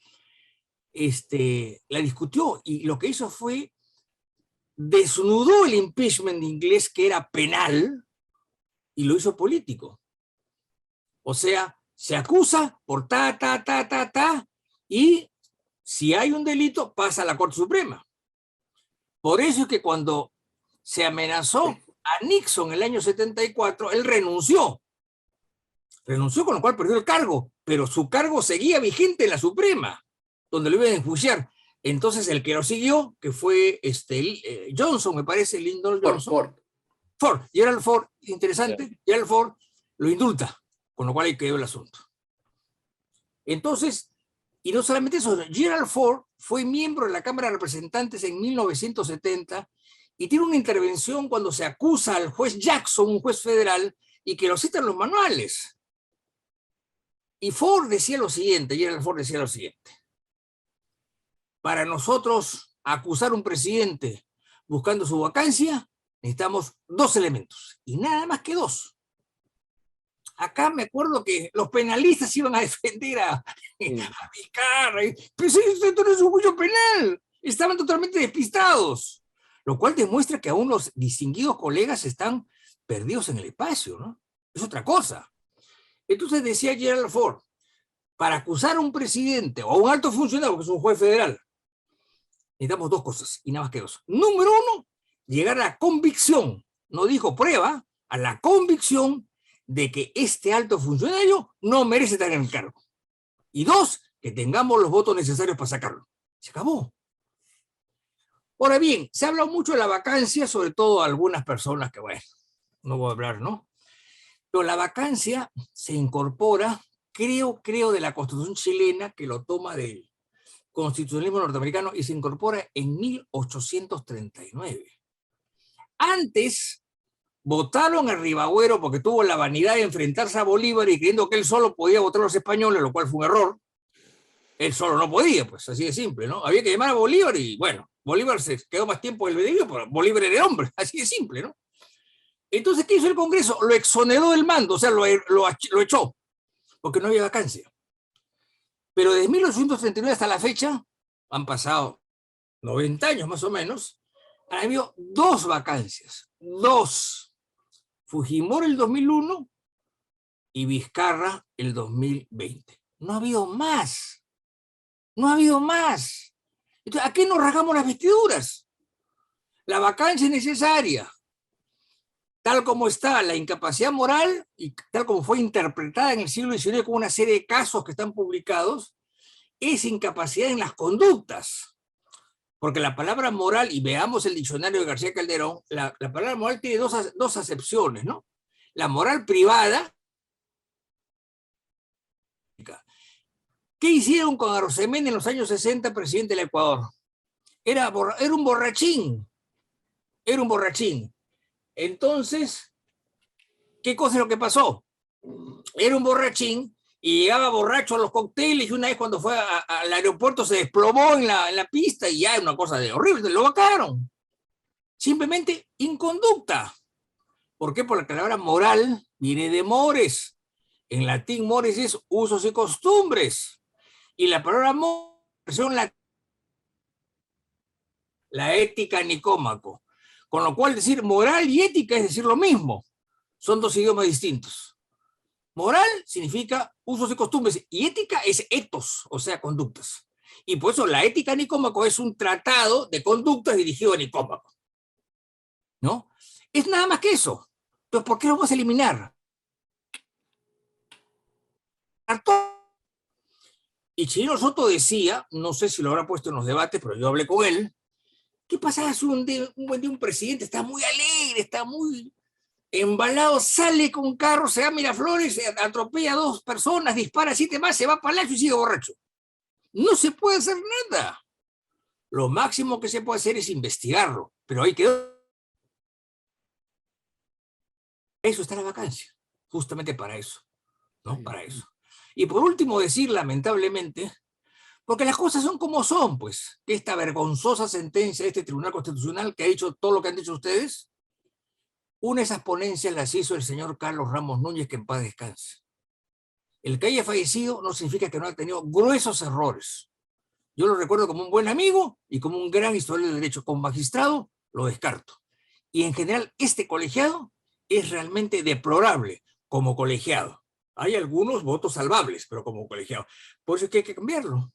la discutió y lo que hizo fue desnudó el impeachment inglés, que era penal, y lo hizo político. O sea, se acusa por y si hay un delito pasa a la Corte Suprema. Por eso es que cuando se amenazó a Nixon en el año 74, él renunció. Renunció, con lo cual perdió el cargo, pero su cargo seguía vigente en la Suprema, donde lo iban a enjuiciar. Entonces el que lo siguió, que fue Johnson, me parece, Lyndon Johnson. Ford, Gerald Ford, interesante, Gerald Ford lo indulta, con lo cual ahí quedó el asunto. Entonces, y no solamente eso, Gerald Ford fue miembro de la Cámara de Representantes en 1970 y tiene una intervención cuando se acusa al juez Jackson, un juez federal, y que lo citan los manuales. Y Ford decía lo siguiente, Gerald Ford decía lo siguiente: para nosotros acusar a un presidente buscando su vacancia, necesitamos 2 elementos, y nada más que 2. Acá me acuerdo que los penalistas iban a defender a Vizcarra, pero esto no es un juicio penal, estaban totalmente despistados, lo cual demuestra que aún los distinguidos colegas están perdidos en el espacio, ¿no? Es otra cosa. Entonces decía Gerald Ford, para acusar a un presidente o a un alto funcionario, que es un juez federal, necesitamos 2 cosas, y nada más que 2. Número 1, llegar a la convicción, no dijo prueba, a la convicción de que este alto funcionario no merece estar en el cargo. Y 2, que tengamos los votos necesarios para sacarlo. Se acabó. Ahora bien, se ha hablado mucho de la vacancia, sobre todo algunas personas que, bueno, no voy a hablar, ¿no? Pero la vacancia se incorpora, creo, de la Constitución chilena, que lo toma del constitucionalismo norteamericano, y se incorpora en 1839. Antes votaron a Ribagüero porque tuvo la vanidad de enfrentarse a Bolívar y creyendo que él solo podía votar a los españoles, lo cual fue un error. Él solo no podía, pues así de simple, ¿no? Había que llamar a Bolívar y bueno, Bolívar se quedó más tiempo en el debido, pero Bolívar era el hombre, así de simple, ¿no? Entonces, ¿qué hizo el Congreso? Lo exoneró del mando, o sea, lo echó, porque no había vacancia. Pero desde 1839 hasta la fecha, han pasado 90 años más o menos, han habido 2 vacancias, 2. Fujimori el 2001 y Vizcarra el 2020. No ha habido más. No ha habido más. Entonces, ¿a qué nos rasgamos las vestiduras? La vacancia es necesaria. Tal como está la incapacidad moral y tal como fue interpretada en el siglo XIX con una serie de casos que están publicados, es incapacidad en las conductas. Porque la palabra moral, y veamos el diccionario de García Calderón, la palabra moral tiene dos acepciones, ¿no? La moral privada. ¿Qué hicieron con Arosemena en los años 60, presidente del Ecuador? Era un borrachín. Era un borrachín. Entonces, ¿qué cosa es lo que pasó? Era un borrachín y llegaba borracho a los cócteles y una vez cuando fue al aeropuerto se desplomó en la pista y ya es una cosa de horrible, lo vacaron. Simplemente inconducta. ¿Por qué? Porque la palabra moral viene de mores. En latín mores es usos y costumbres. Y la palabra moral son la ética nicómaco. Con lo cual decir moral y ética es decir lo mismo. Son 2 idiomas distintos. Moral significa usos y costumbres y ética es ethos, o sea, conductas. Y por eso la ética nicómaco es un tratado de conductas dirigido a Nicómaco. ¿No? Es nada más que eso. Entonces, ¿por qué lo vamos a eliminar? Y Chirino Soto decía, no sé si lo habrá puesto en los debates, pero yo hablé con él, ¿qué pasaba si un buen día un presidente está muy alegre, está muy embalado, sale con un carro, se da Miraflores, atropella a 2 personas, dispara a 7 más, se va para Palacio y sigue borracho? No se puede hacer nada. Lo máximo que se puede hacer es investigarlo, pero ahí quedó. Eso está la vacancia, justamente para eso, ¿no? Para eso. Y por último decir, lamentablemente, porque las cosas son como son, pues, que esta vergonzosa sentencia de este Tribunal Constitucional que ha dicho todo lo que han dicho ustedes, una de esas ponencias las hizo el señor Carlos Ramos Núñez, que en paz descanse. El que haya fallecido no significa que no haya tenido gruesos errores. Yo lo recuerdo como un buen amigo y como un gran historiador del derecho. Como magistrado lo descarto. Y en general este colegiado es realmente deplorable como colegiado. Hay algunos votos salvables, pero como colegiado. Por eso es que hay que cambiarlo.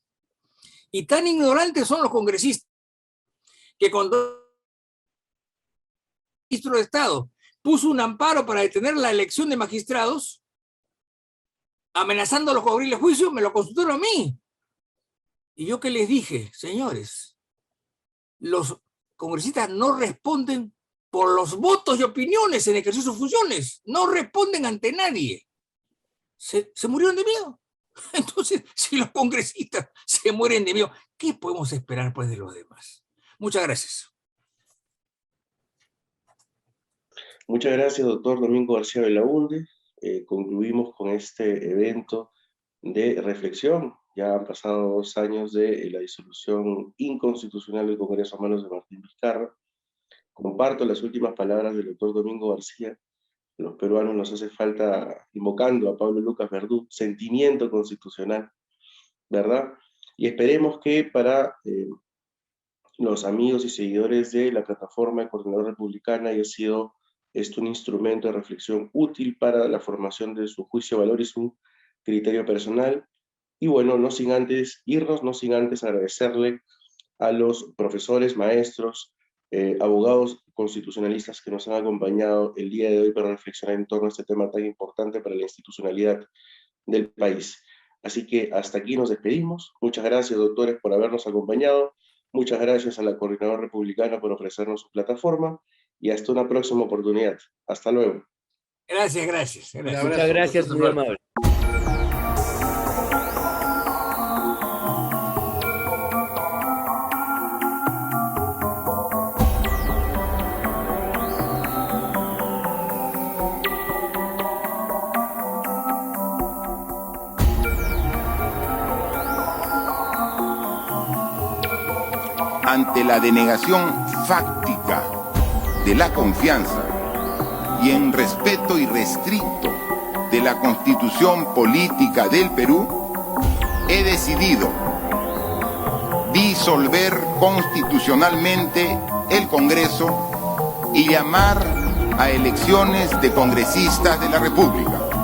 Y tan ignorantes son los congresistas que cuando el ministro de Estado puso un amparo para detener la elección de magistrados, amenazándolos con abrirle juicio, me lo consultaron a mí. Y yo que les dije, señores, los congresistas no responden por los votos y opiniones en ejercicio de sus funciones, no responden ante nadie. Se murieron de miedo. Entonces, si los congresistas se mueren de miedo, ¿qué podemos esperar pues de los demás? Muchas gracias. Muchas gracias, doctor Domingo García Belaunde. Concluimos con este evento de reflexión. Ya han pasado 2 años de la disolución inconstitucional del Congreso a manos de Martín Vizcarra. Comparto las últimas palabras del doctor Domingo García. Los peruanos nos hace falta, invocando a Pablo Lucas Verdú, sentimiento constitucional, ¿verdad? Y esperemos que para los amigos y seguidores de la plataforma de Coordinadora Republicana haya sido esto un instrumento de reflexión útil para la formación de su juicio de valor y su criterio personal. Y bueno, no sin antes irnos, no sin antes agradecerle a los profesores, maestros, abogados constitucionalistas que nos han acompañado el día de hoy para reflexionar en torno a este tema tan importante para la institucionalidad del país. Así que hasta aquí nos despedimos. Muchas gracias, doctores, por habernos acompañado. Muchas gracias a la Coordinadora Republicana por ofrecernos su plataforma y hasta una próxima oportunidad. Hasta luego. Gracias, gracias. Muchas gracias, muy amable. ante la denegación fáctica de la confianza y en respeto irrestricto de la Constitución Política del Perú, he decidido disolver constitucionalmente el Congreso y llamar a elecciones de congresistas de la República.